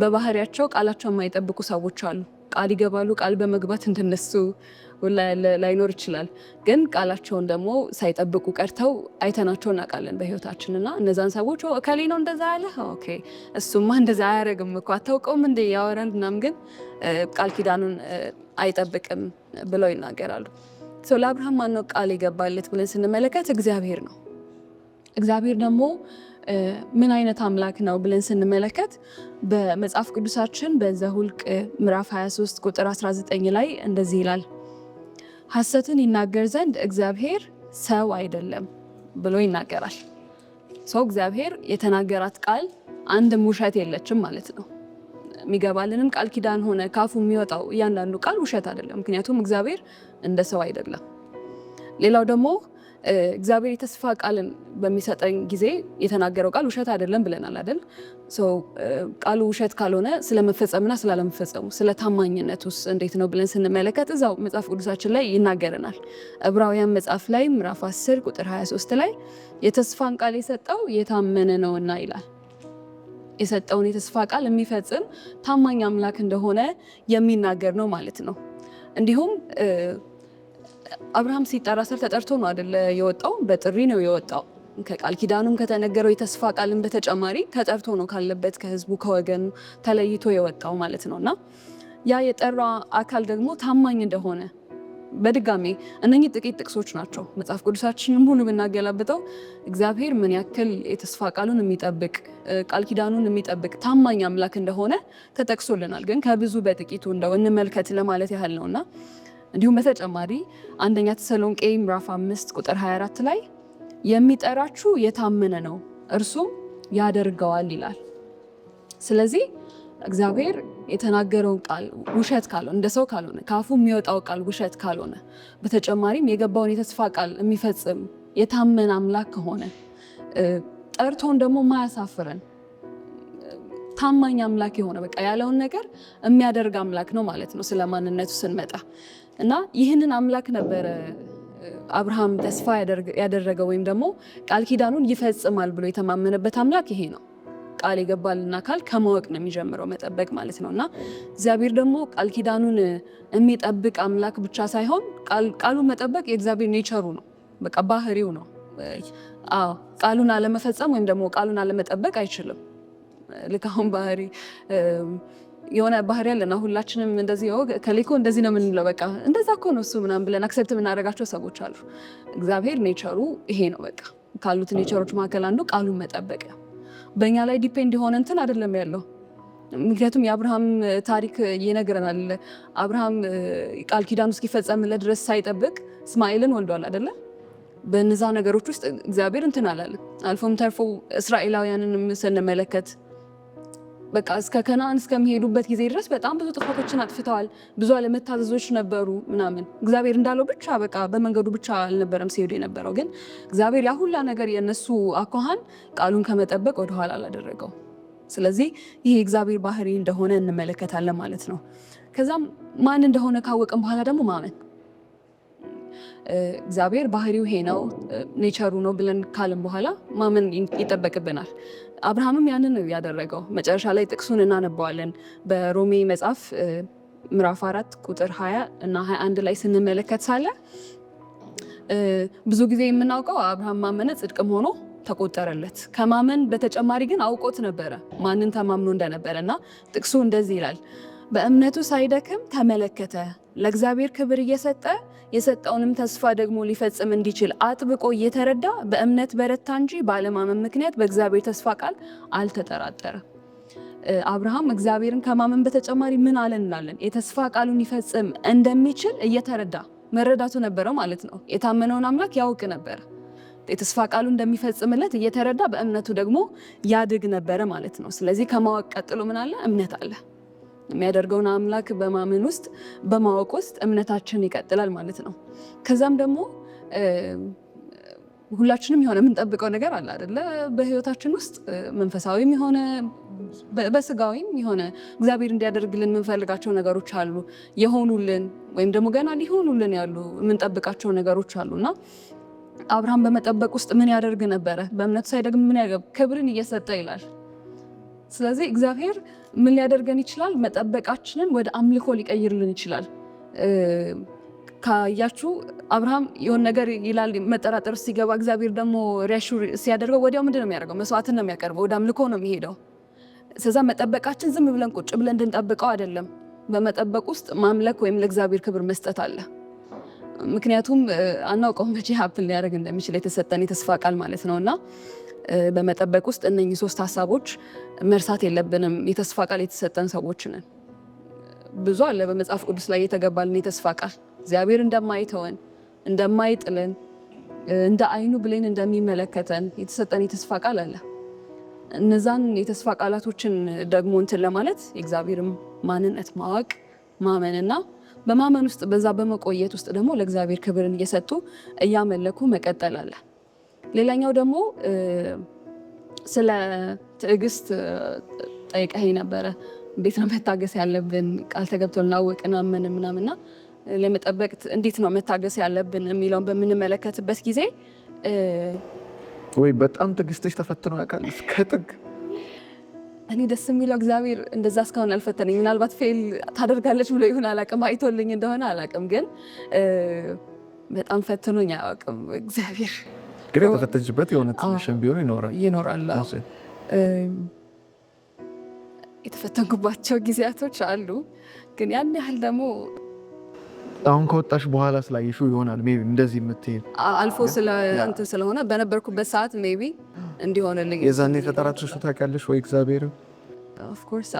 በባህሪያቸው ቃላቸው የማይጠብቁ ሰዎች አሉ። ቃል ይገባሉ፣ ቃል በመግባት እንደነሱ ላይኖር ይችላል። ግን ቃላቸውን ደግሞ ሳይጠብቁ ቀርተው አይተናቸው እናውቃለን በህይወታችን እና እነዛን ሰዎች እከሌ ነው እንደዛ ያለ ኦኬ እሱማ እንደዛ አያደርግም እኮ አታውቀውም እንደ ያወራል ምናምን፣ ግን ቃል ኪዳኑን አይጠብቅም ብለው ይናገራሉ። ለአብርሃም ማነው ቃል የገባለት ብለን ስንመለከት እግዚአብሔር ነው። እግዚአብሔር ደግሞ ምን አይነት አምላክ ነው ብለን ስንመለከት በመጽሐፍ ቅዱሳችን በዘኍልቍ ምዕራፍ 23 ቁጥር 19 ላይ እንደዚህ ይላል፣ ሐሰትን ይናገር ዘንድ እግዚአብሔር ሰው አይደለም ብሎ ይናገራል። እግዚአብሔር የተናገራት ቃል አንድም ውሸት የለችም ማለት ነው። የሚገባልንም ቃል ኪዳን ሆነ ካፉ የሚወጣው እያንዳንዱ ቃል ውሸት አይደለም፣ ምክንያቱም እግዚአብሔር እንደ ሰው አይደለም። ሌላው ደግሞ እግዚአብሔር የተስፋ ቃልን በሚሰጠን ጊዜ የተናገረው ቃል ውሸት አይደለም ብለናል አይደል? ቃሉ ውሸት ካልሆነ ስለመፈጸምና ስላለመፈጸሙ ስለ ታማኝነቱስ እንዴት ነው ብለን ስንመለከት እዛው መጽሐፍ ቅዱሳችን ላይ ይናገረናል። ዕብራውያን መጽሐፍ ላይ ምዕራፍ 10 ቁጥር 23 ላይ የተስፋን ቃል የሰጠው የታመነ ነውና ይላል። የሰጠውን የተስፋ ቃል የሚፈጽም ታማኝ አምላክ እንደሆነ የሚናገር ነው ማለት ነው። እንዲሁም አብርሃም ሲጠራ ስር ተጠርቶ ነው አይደለ የወጣው? በጥሪ ነው የወጣው። ከቃል ኪዳኑም ከተነገረው የተስፋ ቃልን በተጨማሪ ተጠርቶ ነው ካለበት ከህዝቡ ከወገኑ ተለይቶ የወጣው ማለት ነውና ያ የጠራ አካል ደግሞ ታማኝ እንደሆነ በድጋሚ እነኚህ ጥቂት ጥቅሶች ናቸው። መጽሐፍ ቅዱሳችንን ሁሉ ብናገላብጠው እግዚአብሔር ምን ያክል የተስፋ ቃሉን የሚጠብቅ ቃል ኪዳኑን የሚጠብቅ ታማኝ አምላክ እንደሆነ ተጠቅሶልናል። ግን ከብዙ በጥቂቱ እንደው እንመልከት ለማለት ያህል ነውና እንዲሁም በተጨማሪ አንደኛ ተሰሎንቄ ምዕራፍ 5 ቁጥር 24 ላይ የሚጠራችሁ የታመነ ነው እርሱም ያደርገዋል ይላል። ስለዚህ እግዚአብሔር የተናገረውን ቃል ውሸት ካልሆነ እንደ ሰው ካልሆነ ከአፉ የሚወጣው ቃል ውሸት ካልሆነ በተጨማሪም የገባውን የተስፋ ቃል የሚፈጽም የታመነ አምላክ ከሆነ ጠርቶን ደግሞ ማያሳፍረን ታማኝ አምላክ የሆነ በቃ ያለውን ነገር የሚያደርግ አምላክ ነው ማለት ነው ስለ ማንነቱ ስንመጣ እና ይህንን አምላክ ነበረ አብርሃም ተስፋ ያደረገው ወይም ደግሞ ቃል ኪዳኑን ይፈጽማል ብሎ የተማመነበት አምላክ ይሄ ነው። ቃል የገባልን አካል ከማወቅ ነው የሚጀምረው መጠበቅ ማለት ነውና እግዚአብሔር ደግሞ ቃል ኪዳኑን የሚጠብቅ አምላክ ብቻ ሳይሆን ቃሉን መጠበቅ የእግዚአብሔር ኔቸሩ ነው፣ በቃ ባህሪው ነው። ቃሉን አለመፈጸም ወይም ደግሞ ቃሉን አለመጠበቅ አይችልም። ልክ አሁን ባህሪ የሆነ ባህሪ ያለና ሁላችንም እንደዚህ ከሌኮ እንደዚህ ነው የምንለው፣ በቃ እንደዛ እኮ ነው እሱ ምናምን ብለን አክሰፕት የምናደርጋቸው ሰዎች አሉ። እግዚአብሔር ኔቸሩ ይሄ ነው። በቃ ካሉት ኔቸሮች መካከል አንዱ ቃሉን መጠበቅ። በእኛ ላይ ዲፔንድ የሆነ እንትን አይደለም ያለው። ምክንያቱም የአብርሃም ታሪክ ይነግረናል። አብርሃም ቃል ኪዳኑ እስኪፈጸምለት ድረስ ሳይጠብቅ እስማኤልን ወልዷል አይደለ? በነዛ ነገሮች ውስጥ እግዚአብሔር እንትን አላለ። አልፎም ተርፎ እስራኤላውያንን ስንመለከት በቃ እስከ ከነዓን እስከሚሄዱበት ጊዜ ድረስ በጣም ብዙ ጥፋቶችን አጥፍተዋል። ብዙ አለመታዘዞች ነበሩ ምናምን። እግዚአብሔር እንዳለው ብቻ በቃ በመንገዱ ብቻ አልነበረም ሲሄዱ የነበረው። ግን እግዚአብሔር ያ ሁላ ነገር የነሱ አኳኋን ቃሉን ከመጠበቅ ወደኋላ አላደረገው። ስለዚህ ይሄ እግዚአብሔር ባህሪ እንደሆነ እንመለከታለን ማለት ነው። ከዛም ማን እንደሆነ ካወቅን በኋላ ደግሞ ማመን። እግዚአብሔር ባህሪው ይሄ ነው ኔቸሩ ነው ብለን ካልን በኋላ ማመን ይጠበቅብናል። አብርሃምም ያንን ነው ያደረገው። መጨረሻ ላይ ጥቅሱን እናነባዋለን። በሮሜ መጽሐፍ ምዕራፍ 4 ቁጥር 20 እና 21 ላይ ስንመለከት ሳለ ብዙ ጊዜ የምናውቀው አብርሃም ማመነ ጽድቅም ሆኖ ተቆጠረለት። ከማመን በተጨማሪ ግን አውቆት ነበረ ማንን ተማምኖ እንደነበረ እና ጥቅሱ እንደዚህ ይላል፣ በእምነቱ ሳይደክም ተመለከተ፣ ለእግዚአብሔር ክብር እየሰጠ የሰጠውንም ተስፋ ደግሞ ሊፈጽም እንዲችል አጥብቆ እየተረዳ በእምነት በረታ እንጂ ባለማመን ምክንያት በእግዚአብሔር ተስፋ ቃል አልተጠራጠረም። አብርሃም እግዚአብሔርን ከማመን በተጨማሪ ምን አለ እንላለን? የተስፋ ቃሉን ሊፈጽም እንደሚችል እየተረዳ መረዳቱ ነበረ ማለት ነው። የታመነውን አምላክ ያውቅ ነበረ። የተስፋ ቃሉ እንደሚፈጽምለት እየተረዳ በእምነቱ ደግሞ ያድግ ነበረ ማለት ነው። ስለዚህ ከማወቅ ቀጥሎ ምን አለ? እምነት አለ። የሚያደርገውን አምላክ በማመን ውስጥ በማወቅ ውስጥ እምነታችን ይቀጥላል ማለት ነው። ከዛም ደግሞ ሁላችንም የሆነ የምንጠብቀው ነገር አለ አይደለ? በህይወታችን ውስጥ መንፈሳዊም የሆነ በስጋዊም የሆነ እግዚአብሔር እንዲያደርግልን የምንፈልጋቸው ነገሮች አሉ፣ የሆኑልን ወይም ደግሞ ገና ሊሆኑልን ያሉ የምንጠብቃቸው ነገሮች አሉና አብርሃም በመጠበቅ ውስጥ ምን ያደርግ ነበረ? በእምነቱ ሳይደግም ምን ያደርግ? ክብርን እየሰጠ ይላል። ስለዚህ እግዚአብሔር ምን ሊያደርገን ይችላል? መጠበቃችንን ወደ አምልኮ ሊቀይርልን ይችላል። ካያችሁ አብርሃም የሆነ ነገር ይላል መጠራጠር ሲገባ እግዚአብሔር ደግሞ ሪያሹር ሲያደርገው ወዲያው ምንድን ነው የሚያደርገው? መስዋዕትን ነው የሚያቀርበው፣ ወደ አምልኮ ነው የሚሄደው። ስለዛ መጠበቃችን ዝም ብለን ቁጭ ብለን እንድንጠብቀው አይደለም። በመጠበቅ ውስጥ ማምለክ ወይም ለእግዚአብሔር ክብር መስጠት አለ። ምክንያቱም አናውቀውም መቼ ሀፕን ሊያደርግ እንደሚችል የተሰጠን የተስፋ ቃል ማለት ነውና በመጠበቅ ውስጥ እነኚህ ሶስት ሀሳቦች መርሳት የለብንም። የተስፋ ቃል የተሰጠን ሰዎች ነን። ብዙ አለ በመጽሐፍ ቅዱስ ላይ የተገባልን የተስፋ ቃል እግዚአብሔር እንደማይተወን እንደማይጥለን እንደ አይኑ ብሌን እንደሚመለከተን የተሰጠን የተስፋ ቃል አለ። እነዛን የተስፋ ቃላቶችን ደግሞ እንትን ለማለት የእግዚአብሔርም ማንነት ማወቅ ማመንና በማመን ውስጥ በዛ በመቆየት ውስጥ ደግሞ ለእግዚአብሔር ክብርን እየሰጡ እያመለኩ መቀጠል አለ። ሌላኛው ደግሞ ስለ ትዕግስት ጠይቀኸኝ ነበረ። እንዴት ነው መታገስ ያለብን? ቃል ተገብቶልና አወቅን አመንን ምናምንና ለመጠበቅ እንዴት ነው መታገስ ያለብን የሚለውን በምንመለከትበት ጊዜ ወይ በጣም ትዕግስትሽ ተፈትኖ ያውቃል እስከ ጥግ? እኔ ደስ የሚለው እግዚአብሔር እንደዛ እስካሁን አልፈተነኝ። ምናልባት ፌል ታደርጋለች ብሎ ይሁን አላቅም፣ አይቶልኝ እንደሆነ አላቅም፣ ግን በጣም ፈትኖኝ አያውቅም እግዚአብሔር። ግን የተፈተንሽበት የሆነ ትንሽም ቢሆን ይኖራል። የተፈተንኩባቸው ጊዜያቶች አሉ፣ ግን ያን ያህል ደግሞ አሁን ከወጣሽ በኋላ ስላየሽው ይሆናል ሜይ ቢ እንደዚህ የምትይኝ አልፎ እንትን ስለሆነ በነበርኩበት ሰዓት ሜይ ቢ እንዲሆንልኝ የዛኔ ተጠራጥረሽ ታውቂያለሽ ወይ? እግዚአብሔር ኦፍኮርስ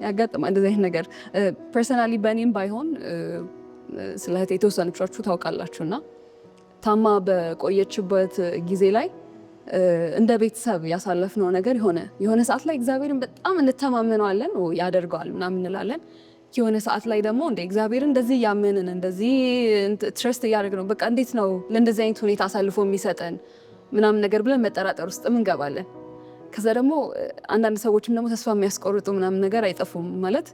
ያጋጥማል እንደዚህ አይነት ነገር። ፐርሰናሊ በእኔም ባይሆን ስለ እህቴ የተወሰነቻችሁ ታውቃላችሁና ታማ በቆየችበት ጊዜ ላይ እንደ ቤተሰብ ያሳለፍነው ነገር የሆነ ሰዓት ላይ እግዚአብሔርን በጣም እንተማመነዋለን፣ ያደርገዋል ምናምን እንላለን። የሆነ ሰዓት ላይ ደግሞ እንደ እግዚአብሔርን እንደዚህ እያመንን እንደዚህ ትረስት እያደረግ ነው በቃ እንዴት ነው ለእንደዚህ አይነት ሁኔታ አሳልፎ የሚሰጠን ምናምን ነገር ብለን መጠራጠር ውስጥም እንገባለን። ከዛ ደግሞ አንዳንድ ሰዎችም ደግሞ ተስፋ የሚያስቆርጡ ምናምን ነገር አይጠፉም። ማለት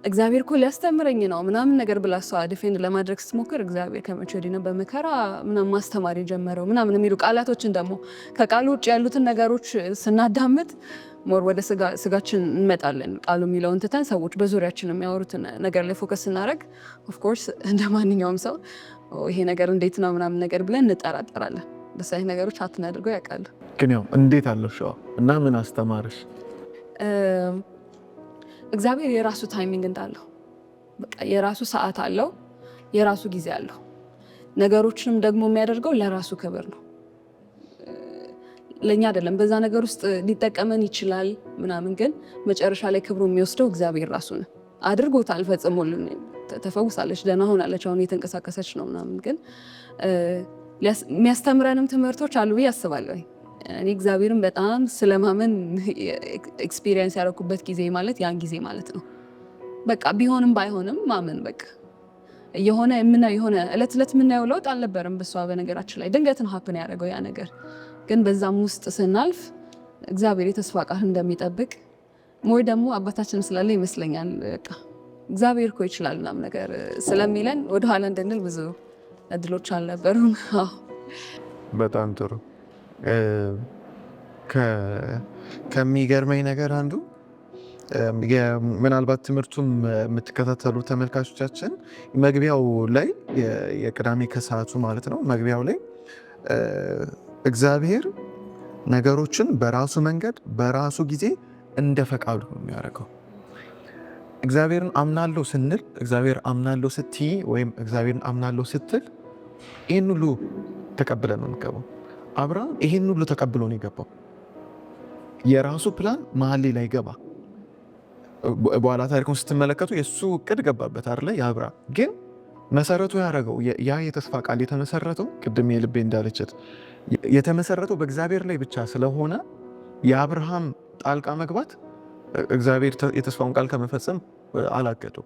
እግዚአብሔር እኮ ሊያስተምረኝ ነው ምናምን ነገር ብላ እሷ ዲፌንድ ለማድረግ ስትሞክር እግዚአብሔር ከመቼ ወዲህ ነው በመከራ ምናምን ማስተማር የጀመረው ምናምን የሚሉ ቃላቶችን ደግሞ ከቃሉ ውጭ ያሉትን ነገሮች ስናዳምጥ ሞር ወደ ስጋችን እንመጣለን። ቃሉ የሚለውን ትተን ሰዎች በዙሪያችን የሚያወሩትን ነገር ላይ ፎከስ ስናደርግ ኦፍኮርስ እንደ ማንኛውም ሰው ይሄ ነገር እንዴት ነው ምናምን ነገር ብለን እንጠራጠራለን። በሳይ ነገሮች አትናድርገው ያውቃል። ግን ያው እንዴት አለሽ እና ምን አስተማርሽ? እግዚአብሔር የራሱ ታይሚንግ እንዳለው በቃ የራሱ ሰዓት አለው፣ የራሱ ጊዜ አለው። ነገሮችንም ደግሞ የሚያደርገው ለራሱ ክብር ነው፣ ለኛ አይደለም። በዛ ነገር ውስጥ ሊጠቀመን ይችላል ምናምን፣ ግን መጨረሻ ላይ ክብሩ የሚወስደው እግዚአብሔር ራሱ ነው። አድርጎታል፣ ፈጽሞልን፣ ተፈውሳለች፣ ደህና ሆናለች፣ አሁን እየተንቀሳቀሰች ነው ምናምን። ግን የሚያስተምረንም ትምህርቶች አሉ ብዬ አስባለሁ። እኔ እግዚአብሔርን በጣም ስለማመን ኤክስፒሪየንስ ያደረኩበት ጊዜ ማለት ያን ጊዜ ማለት ነው። በቃ ቢሆንም ባይሆንም ማመን በቃ የሆነ እለት እለት የምናየው ለውጥ አልነበረም በሷ። በነገራችን ላይ ድንገትን ሀፕን ያደረገው ያ ነገር፣ ግን በዛም ውስጥ ስናልፍ እግዚአብሔር የተስፋ ቃል እንደሚጠብቅ ሞይ ደግሞ አባታችን ስላለ ይመስለኛል በቃ እግዚአብሔር እኮ ይችላል ምናምን ነገር ስለሚለን ወደኋላ እንድንል ብዙ እድሎች አልነበሩም። በጣም ጥሩ። ከሚገርመኝ ነገር አንዱ ምናልባት ትምህርቱም የምትከታተሉ ተመልካቾቻችን መግቢያው ላይ የቅዳሜ ከሰዓቱ ማለት ነው መግቢያው ላይ እግዚአብሔር ነገሮችን በራሱ መንገድ በራሱ ጊዜ እንደ ፈቃዱ ነው የሚያደርገው። እግዚአብሔርን አምናለሁ ስንል እግዚአብሔር አምናለሁ ስትይ ወይም እግዚአብሔርን አምናለሁ ስትል ይህን ሁሉ ተቀብለን ነው የሚገባው። አብርሃም ይህን ሁሉ ተቀብሎ ነው የገባው። የራሱ ፕላን መሀል ላይ ገባ። በኋላ ታሪኩን ስትመለከቱ የእሱ እቅድ ገባበት አይደለ? የአብርሃም ግን መሰረቱ ያደረገው ያ የተስፋ ቃል የተመሰረተው ቅድም የልቤ እንዳለችት የተመሰረተው በእግዚአብሔር ላይ ብቻ ስለሆነ የአብርሃም ጣልቃ መግባት እግዚአብሔር የተስፋውን ቃል ከመፈጸም አላገደው።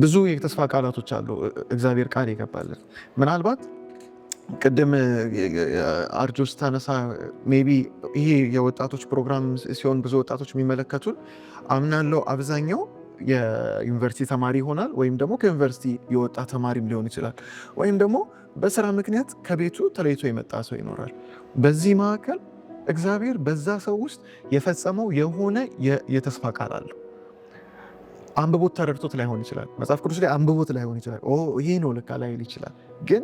ብዙ የተስፋ ቃላቶች አሉ እግዚአብሔር ቃል ይገባልን። ምናልባት ቅድም አርጆስ ታነሳ ሜይ ቢ ይሄ የወጣቶች ፕሮግራም ሲሆን ብዙ ወጣቶች የሚመለከቱን አምናለው አብዛኛው የዩኒቨርሲቲ ተማሪ ይሆናል፣ ወይም ደግሞ ከዩኒቨርሲቲ የወጣ ተማሪም ሊሆን ይችላል፣ ወይም ደግሞ በስራ ምክንያት ከቤቱ ተለይቶ የመጣ ሰው ይኖራል። በዚህ መካከል እግዚአብሔር በዛ ሰው ውስጥ የፈጸመው የሆነ የተስፋ ቃል አለው። አንብቦት ተረድቶት ላይሆን ይችላል፣ መጽሐፍ ቅዱስ ላይ አንብቦት ላይሆን ይችላል፣ ይሄ ነው ልካ ላይል ይችላል። ግን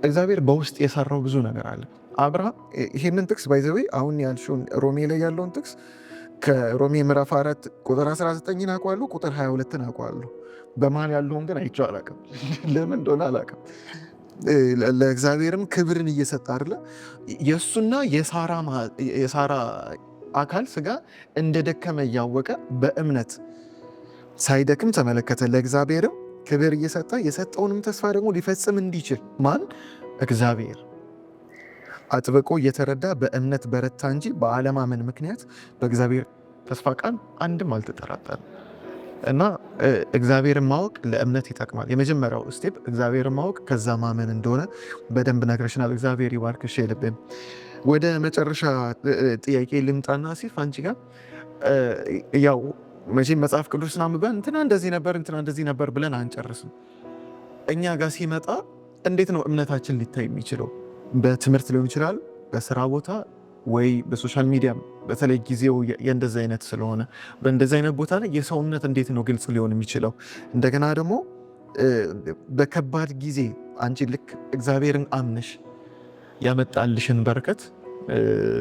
እግዚአብሔር በውስጥ የሰራው ብዙ ነገር አለ። አብርሃም ይሄንን ጥቅስ ባይዘዌ አሁን ያልሽውን ሮሜ ላይ ያለውን ጥቅስ ከሮሜ ምዕራፍ 4 ቁጥር 19 አውቀዋለሁ፣ ቁጥር 22 አውቀዋለሁ። በመሀል ያለውን ግን አይቼው አላውቅም። ለምን እንደሆነ አላውቅም። ለእግዚአብሔርም ክብርን እየሰጠ አይደለ? የእሱና የሳራ አካል ስጋ እንደደከመ እያወቀ በእምነት ሳይደክም ተመለከተ። ለእግዚአብሔርም ክብር እየሰጠ የሰጠውንም ተስፋ ደግሞ ሊፈጽም እንዲችል ማን? እግዚአብሔር አጥብቆ እየተረዳ በእምነት በረታ እንጂ በአለማመን ምክንያት በእግዚአብሔር ተስፋ ቃል አንድም አልተጠራጠረም። እና እግዚአብሔርን ማወቅ ለእምነት ይጠቅማል። የመጀመሪያው ስቴፕ እግዚአብሔርን ማወቅ ከዛ ማመን እንደሆነ በደንብ ነግረሽናል። እግዚአብሔር ይባርክሽ። የልብም ወደ መጨረሻ ጥያቄ ልምጣና ሲፍ አንቺ ጋር ያው መቼም መጽሐፍ ቅዱስን አንብበን እንትና እንደዚህ ነበር እንትና እንደዚህ ነበር ብለን አንጨርስም። እኛ ጋር ሲመጣ እንዴት ነው እምነታችን ሊታይ የሚችለው? በትምህርት ሊሆን ይችላል፣ በስራ ቦታ ወይ በሶሻል ሚዲያ። በተለይ ጊዜው የእንደዚህ አይነት ስለሆነ በእንደዚህ አይነት ቦታ ላይ የሰው እምነት እንዴት ነው ግልጽ ሊሆን የሚችለው? እንደገና ደግሞ በከባድ ጊዜ አንቺ ልክ እግዚአብሔርን አምነሽ ያመጣልሽን በረከት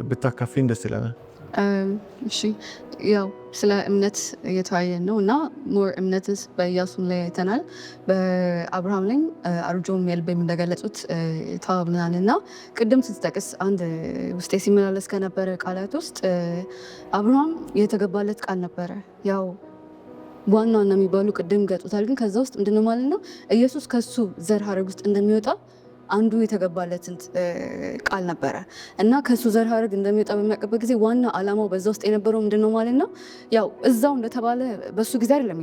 ብታካፊን ደስ ይለናል። እሺ ያው ስለ እምነት እየተወያየን ነው እና ሞር እምነትስ በኢያሱም ላይ አይተናል፣ በአብርሃም ላይ አርጆም የልቤም እንደገለጹት ተዋብናል። እና ቅድም ስትጠቅስ አንድ ውስጤ ሲመላለስ ከነበረ ቃላት ውስጥ አብርሃም የተገባለት ቃል ነበረ። ያው ዋና ዋና የሚባሉ ቅድም ገጡታል። ግን ከዛ ውስጥ ምንድነው ማለት ነው ኢየሱስ ከሱ ዘር ሀረግ ውስጥ እንደሚወጣ አንዱ የተገባለትን ቃል ነበረ እና ከሱ ዘር ሀረግ እንደሚወጣ በሚያውቅበት ጊዜ ዋና ዓላማው በዛ ውስጥ የነበረው ምንድነው ማለት ነው ያው እዛው እንደተባለ በሱ ጊዜ አይደለም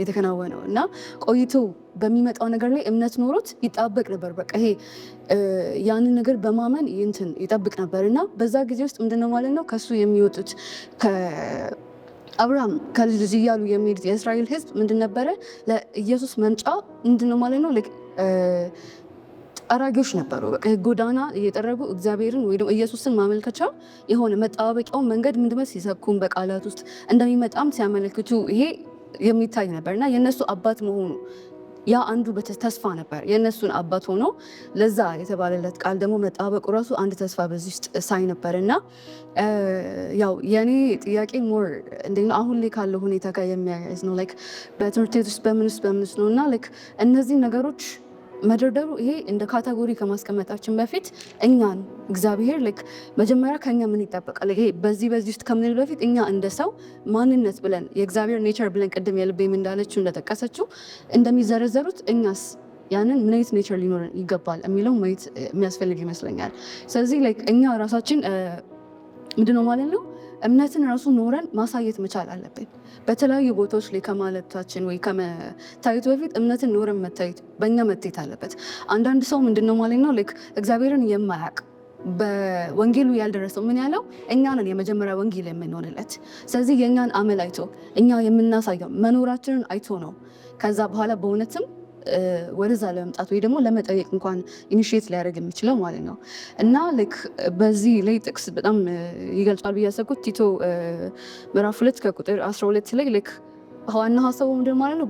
የተከናወነው እና ቆይቶ በሚመጣው ነገር ላይ እምነት ኖሮት ይጣበቅ ነበር። በቃ ይሄ ያንን ነገር በማመን እንትን ይጠብቅ ነበር እና በዛ ጊዜ ውስጥ ምንድነው ማለት ነው ከሱ የሚወጡት አብርሃም ከልጅ ልጅ እያሉ የሚሄዱት የእስራኤል ሕዝብ ምንድን ነበረ ለኢየሱስ መምጫ ምንድነው ማለት ነው ጠራጊዎች ነበሩ። በቃ ጎዳና እየጠረጉ እግዚአብሔርን ወይ ደግሞ ኢየሱስን ማመልከቻ የሆነ መጣበቂያውን መንገድ ምንድነው ሲሰብኩን በቃላት ውስጥ እንደሚመጣም ሲያመለክቱ ይሄ የሚታይ ነበር እና የእነሱ አባት መሆኑ ያ አንዱ ተስፋ ነበር። የእነሱን አባት ሆኖ ለዛ የተባለለት ቃል ደግሞ መጣበቁ ራሱ አንድ ተስፋ በዚህ ውስጥ ሳይ ነበር እና ያው የኔ ጥያቄ ሞር እንዴት ነው አሁን ላይ ካለው ሁኔታ ጋር የሚያያዝ ነው። ላይክ በትምህርት ቤት ውስጥ በምንስ ነው እና ላይክ እነዚህ ነገሮች መደርደሩ ይሄ እንደ ካቴጎሪ ከማስቀመጣችን በፊት እኛን እግዚአብሔር ላይክ መጀመሪያ ከኛ ምን ይጠበቃል? ይሄ በዚህ ውስጥ ከምንል በፊት እኛ እንደ ሰው ማንነት ብለን የእግዚአብሔር ኔቸር ብለን ቅድም የልቤም እንዳለችው እንደጠቀሰችው እንደሚዘረዘሩት እኛስ ያንን ምን አይነት ኔቸር ሊኖረን ይገባል የሚለው ማየት የሚያስፈልግ ይመስለኛል። ስለዚህ ላይክ እኛ ራሳችን ምንድነው ማለት ነው እምነትን ራሱ ኖረን ማሳየት መቻል አለብን። በተለያዩ ቦታዎች ላይ ከማለታችን ወይ ከመታየቱ በፊት እምነትን ኖረን መታየት በእኛ መታየት አለበት። አንዳንድ ሰው ምንድነው ማለት ነው ልክ እግዚአብሔርን የማያውቅ በወንጌሉ ያልደረሰው ምን ያለው እኛ ነን የመጀመሪያ ወንጌል የምንሆንለት። ስለዚህ የእኛን አመል አይቶ እኛ የምናሳየው መኖራችንን አይቶ ነው ከዛ በኋላ በእውነትም ወደዛ ለመምጣት ወይ ደግሞ ለመጠየቅ እንኳን ኢኒሺየት ሊያደርግ የሚችለው ማለት ነው። እና ልክ በዚህ ላይ ጥቅስ በጣም ይገልጻል ብዬ ያሰብኩት ቲቶ ምዕራፍ 2 ከቁጥር 12 ላይ ልክ ዋና ሀሳቡ ምንድን ማለት ነው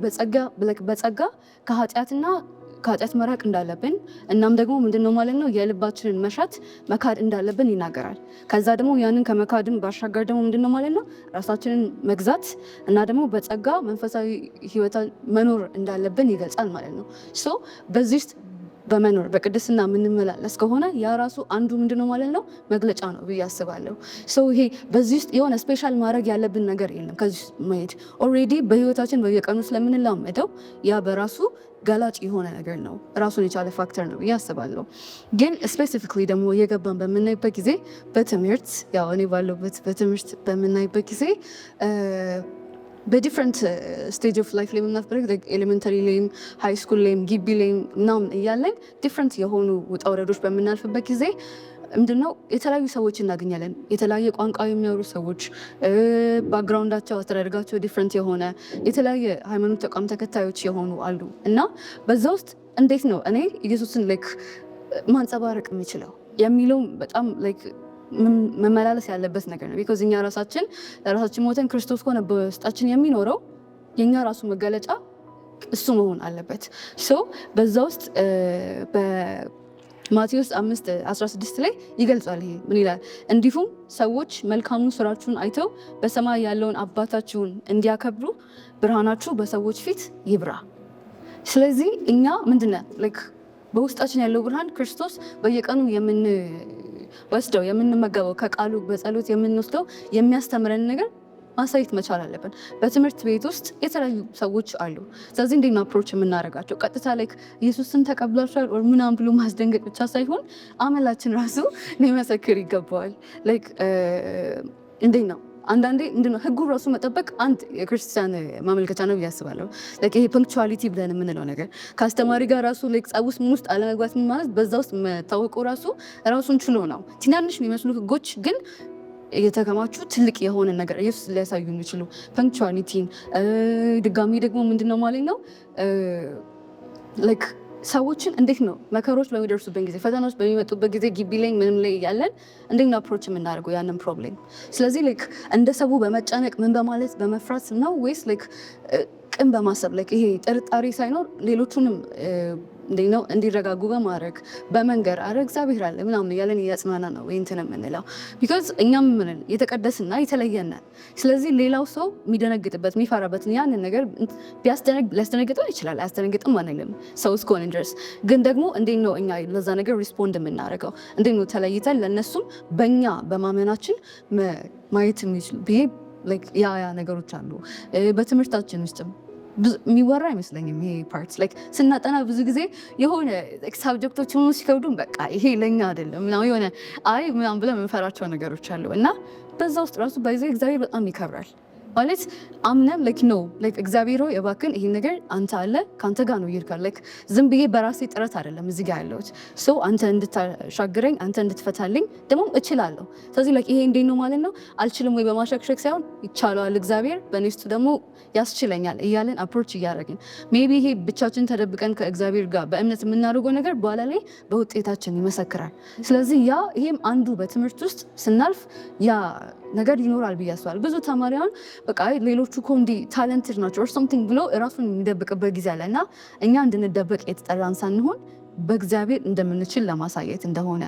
በጸጋ ከኃጢአት መራቅ እንዳለብን እናም ደግሞ ምንድነው ማለት ነው የልባችንን መሻት መካድ እንዳለብን ይናገራል። ከዛ ደግሞ ያንን ከመካድም ባሻገር ደግሞ ምንድነው ማለት ነው ራሳችንን መግዛት እና ደግሞ በጸጋ መንፈሳዊ ሕይወት መኖር እንዳለብን ይገልጻል ማለት ነው። ሶ በዚህ ውስጥ በመኖር በቅድስና የምንመላለስ ከሆነ ያ ራሱ አንዱ ምንድነው ማለት ነው መግለጫ ነው ብዬ አስባለሁ። ሶ ይሄ በዚህ ውስጥ የሆነ ስፔሻል ማድረግ ያለብን ነገር የለም። ከዚህ መሄድ ኦልሬዲ በህይወታችን በየቀኑ ስለምንላመደው ያ በራሱ ገላጭ የሆነ ነገር ነው፣ ራሱን የቻለ ፋክተር ነው ብዬ አስባለሁ። ግን ስፔሲፊክሊ ደግሞ እየገባን በምናይበት ጊዜ በትምህርት ያው እኔ ባለሁበት በትምህርት በምናይበት ጊዜ በዲፍረንት ስቴጅ ኦፍ ላይፍ ላይ የምናስበረግ ኤሌመንተሪ ላይም ሃይ ስኩል ላይም ግቢ ላይም ምናምን እያለን ዲፍረንት የሆኑ ውጣ ውረዶች በምናልፍበት ጊዜ ምንድነው የተለያዩ ሰዎች እናገኛለን። የተለያየ ቋንቋ የሚያወሩ ሰዎች ባክግራውንዳቸው አስተዳደጋቸው ዲፍረንት የሆነ የተለያየ ሃይማኖት ተቋም ተከታዮች የሆኑ አሉ እና በዛ ውስጥ እንዴት ነው እኔ ኢየሱስን ላይክ ማንጸባረቅ የሚችለው የሚለው በጣም ላይክ መመላለስ ያለበት ነገር ነው። ቢኮዝ እኛ ራሳችን ሞተን ክርስቶስ ከሆነ በውስጣችን የሚኖረው የኛ ራሱ መገለጫ እሱ መሆን አለበት። ሶ በዛ ውስጥ ማቴዎስ 5:16 ላይ ይገልጻል። ይሄ ምን ይላል? እንዲሁም ሰዎች መልካሙን ስራችሁን አይተው በሰማይ ያለውን አባታችሁን እንዲያከብሩ ብርሃናችሁ በሰዎች ፊት ይብራ። ስለዚህ እኛ ምንድነው ላይክ በውስጣችን ያለው ብርሃን ክርስቶስ በየቀኑ የምንወስደው የምንመገበው ከቃሉ በጸሎት የምንወስደው የሚያስተምረን ነገር ማሳየት መቻል አለብን። በትምህርት ቤት ውስጥ የተለያዩ ሰዎች አሉ። ስለዚህ እንዴት ነው አፕሮች የምናደርጋቸው? ቀጥታ ላይክ ኢየሱስን ተቀብላችኋል ወይ ምናምን ብሎ ማስደንገጥ ብቻ ሳይሆን አመላችን ራሱ ሊመሰክር ይገባዋል። ላይክ እንዴት ነው አንዳንዴ ምንድነው ህጉ ራሱ መጠበቅ አንድ የክርስቲያን ማመልከቻ ነው ያስባለሁ። ለክ ይሄ ፐንክቹዋሊቲ ብለን የምንለው ነገር ከአስተማሪ ጋር ራሱ ለክ ጸውስ ውስጥ አለመግባት ማለት በዛ ውስጥ መታወቁ ራሱን ችሎ ነው። ትናንሽ የሚመስሉ ህጎች ግን የተከማቹ ትልቅ የሆነ ነገር ኢየሱስ ሊያሳዩ የሚችሉ ፐንክቹዋሊቲን ድጋሚ ደግሞ ምንድነው ማለት ነው ለክ ሰዎችን እንዴት ነው መከሮች በሚደርሱበት ጊዜ ፈተናዎች በሚመጡበት ጊዜ ግቢ ላይ ምንም ላይ ያለን እንዴት ነው አፕሮች የምናደርገው ያንን ፕሮብሌም። ስለዚህ ላይክ እንደ ሰው በመጨነቅ ምን በማለት በመፍራት ነው ወይስ ላይክ ቅን በማሰብ ላይክ ይሄ ጥርጣሬ ሳይኖር ሌሎቹንም እንዴት ነው እንዲረጋጉ በማድረግ በመንገር አረ እግዚአብሔር አለ ምናምን ያለን ያጽናና ነው ወይ እንትን የምንለው ቢኮዝ እኛም ምን የተቀደስና የተለየን። ስለዚህ ሌላው ሰው የሚደነግጥበት የሚፈራበት ያንን ነገር ሊያስደነግጠው ይችላል። አያስደነግጥም አንልም ሰው እስከሆነ ድረስ ግን ደግሞ እንዴት ነው እኛ ለዛ ነገር ሪስፖንድ የምናደርገው እንዴት ነው ተለይተን ለእነሱም በእኛ በማመናችን ማየት የሚችሉ ብዬ ያ ነገሮች አሉ። በትምህርታችን ውስጥም የሚወራ አይመስለኝም ይሄ ፓርት ላይክ ስናጠና ብዙ ጊዜ የሆነ ሳብጀክቶች ሆኖ ሲከብዱን በቃ ይሄ ለኛ አይደለም ምናምን የሆነ አይ ምናምን ብለን የምንፈራቸው ነገሮች አሉ እና በዛ ውስጥ ራሱ ባይዘ እግዚአብሔር በጣም ይከብራል ማለት አምነን ላይክ ኖ ላይክ እግዚአብሔር ሆይ እባክህን ይሄን ነገር አንተ አለ ካንተ ጋር ነው ይርካል ላይክ ዝም ብዬ በራሴ ጥረት አይደለም እዚህ ጋር ያለሁት ሶ አንተ እንድታሻግረኝ አንተ እንድትፈታልኝ ደግሞ እችላለሁ። ስለዚህ ላይክ ይሄ እንዴት ነው ማለት ነው አልችልም ወይ በማሸክሸክ ሳይሆን ይቻላል እግዚአብሔር በእኔ ውስጥ ደግሞ ያስችለኛል እያለን አፕሮች እያደረግን ሜቢ ይሄ ብቻችን ተደብቀን ከእግዚአብሔር ጋር በእምነት የምናደርገው ነገር በኋላ ላይ በውጤታችን ይመሰክራል። ስለዚህ ያ ይሄም አንዱ በትምህርት ውስጥ ስናልፍ ያ ነገር ይኖራል ብዬ አስባለሁ። ብዙ ተማሪያን በቃ ሌሎቹ እኮ እንዲህ ታለንትድ ናቸው ኦር ሶምቲንግ ብሎ እራሱን የሚደብቅበት ጊዜ አለ እና እኛ እንድንደበቅ የተጠራን ሳንሆን በእግዚአብሔር እንደምንችል ለማሳየት እንደሆነ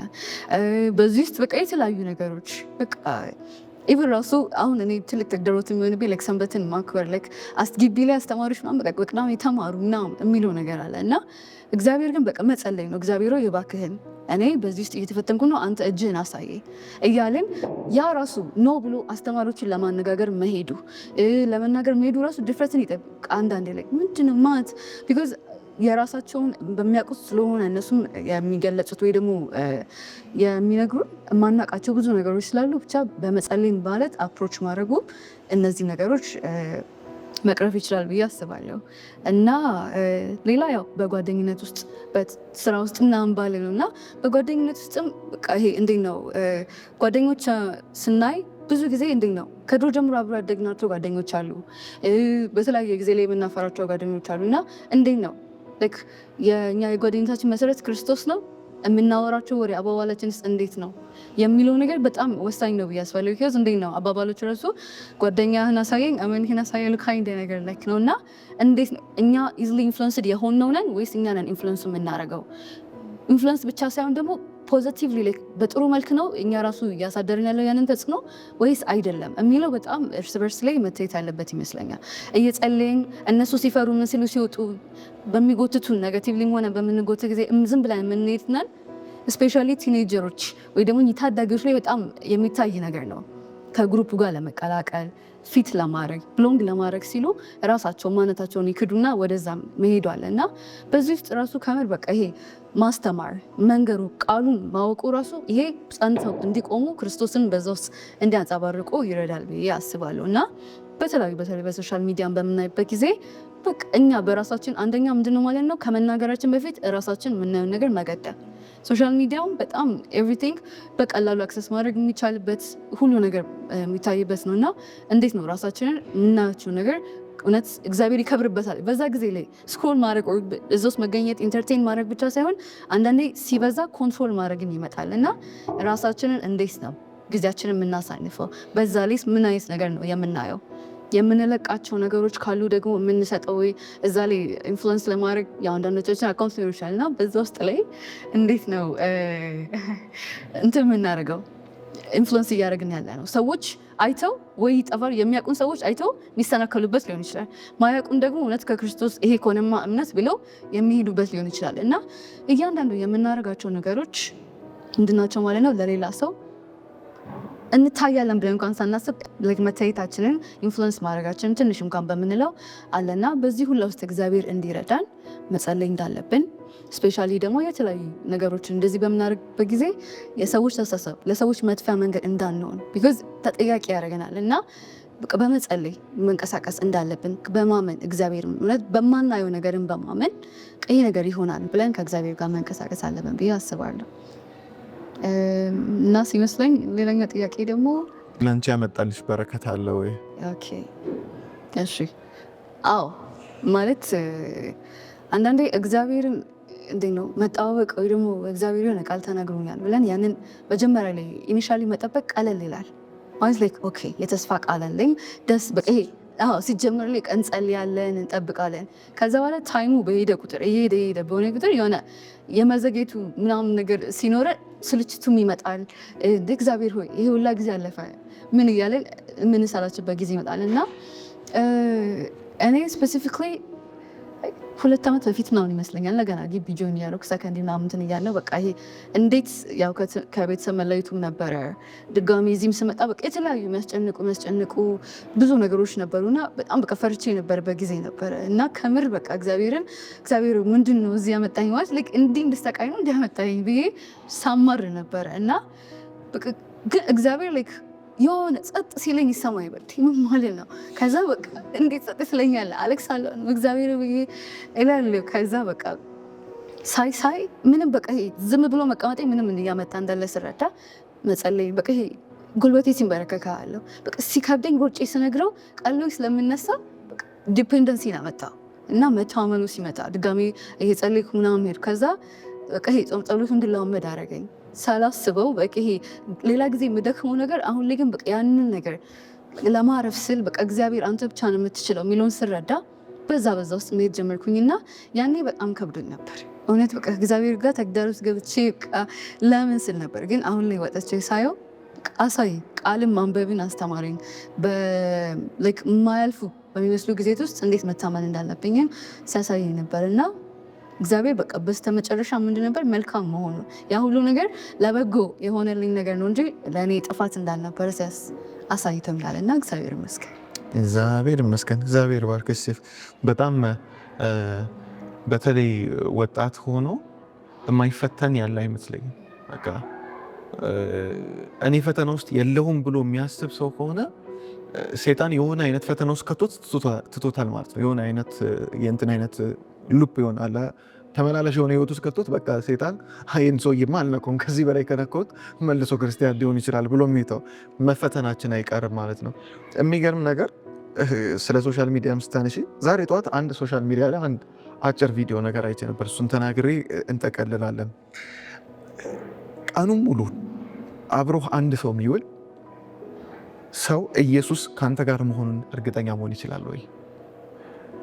በዚህ ውስጥ በቃ የተለያዩ ነገሮች በቃ ኢቭን ራሱ አሁን እኔ ትልቅ ተግዳሮት የሚሆንብኝ ላይክ ሰንበትን ማክበር ላይክ ግቢ ላይ አስተማሪዎች ምናምን በቃ በቅዳሜ ተማሩ ምናምን የሚለው ነገር አለ እና እግዚአብሔር ግን በቃ መጸለይ ነው። እግዚአብሔር ሆይ እባክህን እኔ በዚህ ውስጥ እየተፈተንኩ ነው አንተ እጅህን አሳየኝ እያልን ያ ራሱ ኖ ብሎ አስተማሪዎችን ለማነጋገር መሄዱ ለመናገር መሄዱ ራሱ ድፍረትን ይጠብቅ። አንዳንዴ ላይ ምንድነው ማለት ቢኮዝ የራሳቸውን በሚያውቁት ስለሆነ እነሱም የሚገለጹት ወይ ደግሞ የሚነግሩን የማናውቃቸው ብዙ ነገሮች ስላሉ ብቻ በመጸለይ ማለት አፕሮች ማድረጉ እነዚህ ነገሮች መቅረፍ ይችላል ብዬ አስባለሁ። እና ሌላ ያው በጓደኝነት ውስጥ በስራ ውስጥ ምናምን ባለ ነው እና በጓደኝነት ውስጥም በቃ ይሄ እንዴት ነው ጓደኞች ስናይ ብዙ ጊዜ እንዴት ነው ከድሮ ጀምሮ አብሮ ያደግናቸው ጓደኞች አሉ፣ በተለያየ ጊዜ ላይ የምናፈራቸው ጓደኞች አሉ እና እንዴት ነው ላይክ የኛ የጓደኝነታችን መሰረት ክርስቶስ ነው። የምናወራቸው ወሬ አባባላችንስ እንዴት ነው የሚለው ነገር በጣም ወሳኝ ነው ብዬ አስባለሁ። ቢኮዝ እንዴት ነው አባባሎች ራሱ ጓደኛህን አሳየኝ አመንህን አሳየኝ ካይንድ ነገር ላይክ ነው እና እንዴት ነው እኛ ኢዝሊ ኢንፍሉዌንስድ የሆንነው ነን ወይስ እኛ ነን ኢንፍሉዌንስ የምናደርገው? ኢንፍሉዌንስ ብቻ ሳይሆን ደግሞ ፖዚቲቭሊ ላይክ በጥሩ መልክ ነው እኛ ራሱ እያሳደርን ያለው ያንን ተጽዕኖ ወይስ አይደለም የሚለው በጣም እርስ በርስ ላይ መታየት ያለበት ይመስለኛል። እየጸለይን እነሱ ሲፈሩ ምን ሲሉ ሲወጡ በሚጎትቱን ኔጋቲቭሊ ሆነ በምንጎትት ጊዜ ዝም ብለን የምንሄድ ነን። ስፔሻሊ ቲኔጀሮች ወይ ደግሞ ታዳጊዎች ላይ በጣም የሚታይ ነገር ነው። ከግሩፕ ጋር ለመቀላቀል ፊት ለማድረግ ብሎንግ ለማድረግ ሲሉ ራሳቸው ማንነታቸውን ይክዱና ወደዛ መሄዷል እና በዚህ ውስጥ ራሱ ከምር በቃ ይሄ ማስተማር መንገሩ ቃሉን ማወቁ ራሱ ይሄ ጸንተው እንዲቆሙ ክርስቶስን በዛ ውስጥ እንዲያንጸባርቁ ይረዳል ብዬ አስባለሁ። እና በተለይ በሶሻል ሚዲያን በምናይበት ጊዜ በቃ እኛ በራሳችን አንደኛ ምንድነው ማለት ነው ከመናገራችን በፊት ራሳችን የምናየውን ነገር መቀጠል። ሶሻል ሚዲያውን በጣም ኤቭሪቲንግ በቀላሉ አክሰስ ማድረግ የሚቻልበት ሁሉ ነገር የሚታይበት ነው እና እንዴት ነው ራሳችንን የምናያቸው ነገር እውነት እግዚአብሔር ይከብርበታል። በዛ ጊዜ ላይ ስክሮል ማድረግ እዛ ውስጥ መገኘት ኢንተርቴን ማድረግ ብቻ ሳይሆን አንዳንዴ ሲበዛ ኮንትሮል ማድረግን ይመጣል እና ራሳችንን እንዴት ነው ጊዜያችንን የምናሳልፈው? በዛ ላይ ምን አይነት ነገር ነው የምናየው? የምንለቃቸው ነገሮች ካሉ ደግሞ የምንሰጠው እዛ ላይ ኢንፍሉዌንስ ለማድረግ የአንዳንዶቻችን አካውንት ሊሆን ይችላል እና በዛ ውስጥ ላይ እንዴት ነው እንትን የምናደርገው? ኢንፍሉዌንስ እያደረግን ያለ ነው። ሰዎች አይተው ወይ ይጠፋል። የሚያውቁን ሰዎች አይተው የሚሰናከሉበት ሊሆን ይችላል። ማያውቁን ደግሞ እውነት ከክርስቶስ ይሄ ከሆነማ እምነት ብለው የሚሄዱበት ሊሆን ይችላል እና እያንዳንዱ የምናደርጋቸው ነገሮች ምንድናቸው ማለት ነው ለሌላ ሰው እንታያለን ብለን እንኳን ሳናስብ መታየታችንን ኢንፍሉዌንስ ማድረጋችንን ትንሽ እንኳን በምንለው አለና በዚህ ሁሉ ውስጥ እግዚአብሔር እንዲረዳን መጸለይ እንዳለብን ስፔሻሊ ደግሞ የተለያዩ ነገሮችን እንደዚህ በምናደርግበት ጊዜ የሰዎች ተሳሰብ ለሰዎች መጥፊያ መንገድ እንዳንሆን ቢኮዝ ተጠያቂ ያደርገናል እና በመጸለይ መንቀሳቀስ እንዳለብን በማመን እግዚአብሔር ማለት በማናየው ነገርን በማመን ይሄ ነገር ይሆናል ብለን ከእግዚአብሔር ጋር መንቀሳቀስ አለብን ብዬ አስባለሁ። እና ሲመስለኝ ሌላኛ ጥያቄ ደግሞ ለአንቺ ያመጣልሽ በረከት አለ ወይ? ኦኬ እሺ፣ አዎ ማለት አንዳንዴ እግዚአብሔርን እንዴት ነው መጠባበቅ ወይ ደግሞ እግዚአብሔር የሆነ ቃል ተናግሮኛል ብለን ያንን መጀመሪያ ላይ ኢኒሻሊ መጠበቅ ቀለል ይላል ማለት ላይክ ኦኬ የተስፋ ቃል አለኝ ደስ በቃ ይሄ ሲጀመር ላይ እንጸልያለን እንጠብቃለን። ከዛ በኋላ ታይሙ በሄደ ቁጥር እየሄደ በሆነ ቁጥር የሆነ የመዘጌቱ ምናምን ነገር ሲኖረ ስልችቱም ይመጣል። እግዚአብሔር ሆይ ይሄ ሁላ ጊዜ አለፈ ምን እያለ የምንሰላችበት ጊዜ ይመጣል እና እኔ ስፔሲፊክሊ 2 ዓመት በፊት ምናምን ይመስለኛል ነገና ግቢ ጆይን እያደረኩ ሰከንድ ምናምን እንትን እያለሁ በቃ ይሄ እንዴት ያው ከቤተሰብ መለየቱም ነበረ ድጋሚ እዚህም ስመጣ በቃ የተለያዩ የሚያስጨንቁ ብዙ ነገሮች ነበሩና በጣም በቃ ፈርቼ የነበረበት ጊዜ ነበረ እና ከምር በቃ እግዚአብሔር ምንድን ነው እዚህ ያመጣኝ ማለት ልክ እንዲህ እንድስተቃኝ ነው እንዲያመጣኝ ብዬ ሳማር ነበረ እና ግን እግዚአብሔር ላይክ የሆነ ጸጥ ሲለኝ ይሰማኝ በል ምን ማለት ነው? ከዛ በቃ እንዴት ጸጥ ስለኛል አሌክሳለሁ እግዚአብሔር ብዬ እላለሁ። ከዛ በቃ ሳይ ምንም በቃ ዝም ብሎ መቀመጤ ምንም እያመጣ እንዳለ ስረዳ መጸለይ በቃ ጉልበቴ ሲንበረከካ አለው በቃ ሲከብደኝ ሮጬ ስነግረው ቀሎኝ ስለምነሳ በቃ ዲፔንደንሲን አመጣ እና መታመኑ ሲመጣ ድጋሜ እየጸለይኩ ምናምን ሄድኩ። ከዛ በቃ ጾም ጸሎት እንድለማመድ አደረገኝ ሳላስበው በቃ ሌላ ጊዜ የምደክመው ነገር አሁን ላይ ግን በቃ ያንን ነገር ለማረፍ ስል በቃ እግዚአብሔር አንተ ብቻ ነው የምትችለው የሚለውን ስረዳ በዛ ውስጥ መሄድ ጀመርኩኝና ያኔ በጣም ከብዶኝ ነበር እውነት በቃ እግዚአብሔር ጋር ተግዳሮት ገብቼ በቃ ለምን ስል ነበር። ግን አሁን ላይ ወጥቼ ሳየው አሳይ ቃልም ማንበብን አስተማረኝ። የማያልፉ በሚመስሉ ጊዜት ውስጥ እንዴት መታመን እንዳለብኝም ሲያሳየኝ ነበርና እግዚአብሔር በቃ በስተመጨረሻ ምንድን ነበር መልካም መሆኑ ያ ሁሉ ነገር ለበጎ የሆነልኝ ነገር ነው እንጂ ለእኔ ጥፋት እንዳልነበረ አሳይቶኛል እና እግዚአብሔር ይመስገን። እግዚአብሔር ባርክሽ። በጣም በተለይ ወጣት ሆኖ የማይፈተን ያለ አይመስለኝም። በቃ እኔ ፈተና ውስጥ የለሁም ብሎ የሚያስብ ሰው ከሆነ ሴጣን የሆነ አይነት ፈተና ውስጥ ከቶት ትቶታል ማለት ነው። የሆነ አይነት የእንትን አይነት ሉፕ ይሆናል ተመላለሽ የሆነ ህይወት ውስጥ ከቶት በቃ ሴጣን ይህን ሰውዬማ አልነካውም ከዚህ በላይ ከነካሁት መልሶ ክርስቲያን ሊሆን ይችላል ብሎ የሚተው መፈተናችን አይቀርም ማለት ነው። የሚገርም ነገር ስለ ሶሻል ሚዲያም ስታነሺ ዛሬ ጠዋት አንድ ሶሻል ሚዲያ ላይ አንድ አጭር ቪዲዮ ነገር አይቼ ነበር። እሱን ተናግሬ እንጠቀልላለን። ቀኑን ሙሉ አብሮህ አንድ ሰው የሚውል ሰው ኢየሱስ ከአንተ ጋር መሆኑን እርግጠኛ መሆን ይችላል ወይ?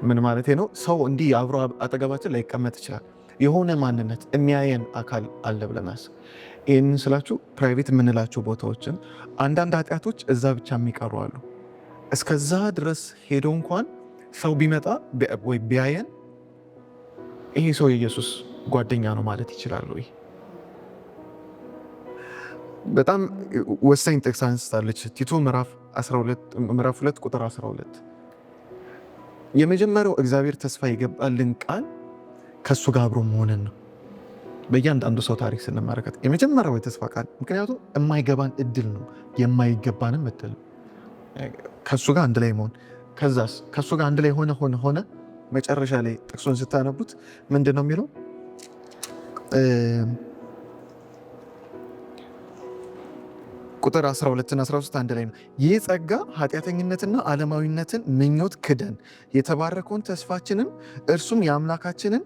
ምን ማለት ነው? ሰው እንዲህ አብሮ አጠገባችን ላይቀመጥ ይችላል። የሆነ ማንነት የሚያየን አካል አለ ብለናል። ይህንን ስላችሁ ፕራይቬት የምንላቸው ቦታዎችን አንዳንድ ኃጢአቶች እዛ ብቻ የሚቀሩ አሉ። እስከዛ ድረስ ሄዶ እንኳን ሰው ቢመጣ ወይ ቢያየን ይሄ ሰው የኢየሱስ ጓደኛ ነው ማለት ይችላል ወይ? በጣም ወሳኝ ጥቅስ አንስታለች። ቲቶ ምዕራፍ 2 ቁጥር 12 የመጀመሪያው እግዚአብሔር ተስፋ የገባልን ቃል ከሱ ጋር አብሮ መሆንን ነው። በእያንዳንዱ ሰው ታሪክ ስንመለከት የመጀመሪያው የተስፋ ቃል ምክንያቱም የማይገባን እድል ነው፣ የማይገባንም እድል ከሱ ጋር አንድ ላይ መሆን። ከዛስ ከሱ ጋር አንድ ላይ ሆነ መጨረሻ ላይ ጥቅሱን ስታነቡት ምንድን ነው የሚለው? ቁጥር 12 እና 13 አንድ ላይ ነው። ይህ ጸጋ ኃጢአተኝነትና ዓለማዊነትን ምኞት ክደን የተባረከውን ተስፋችንን እርሱም የአምላካችንን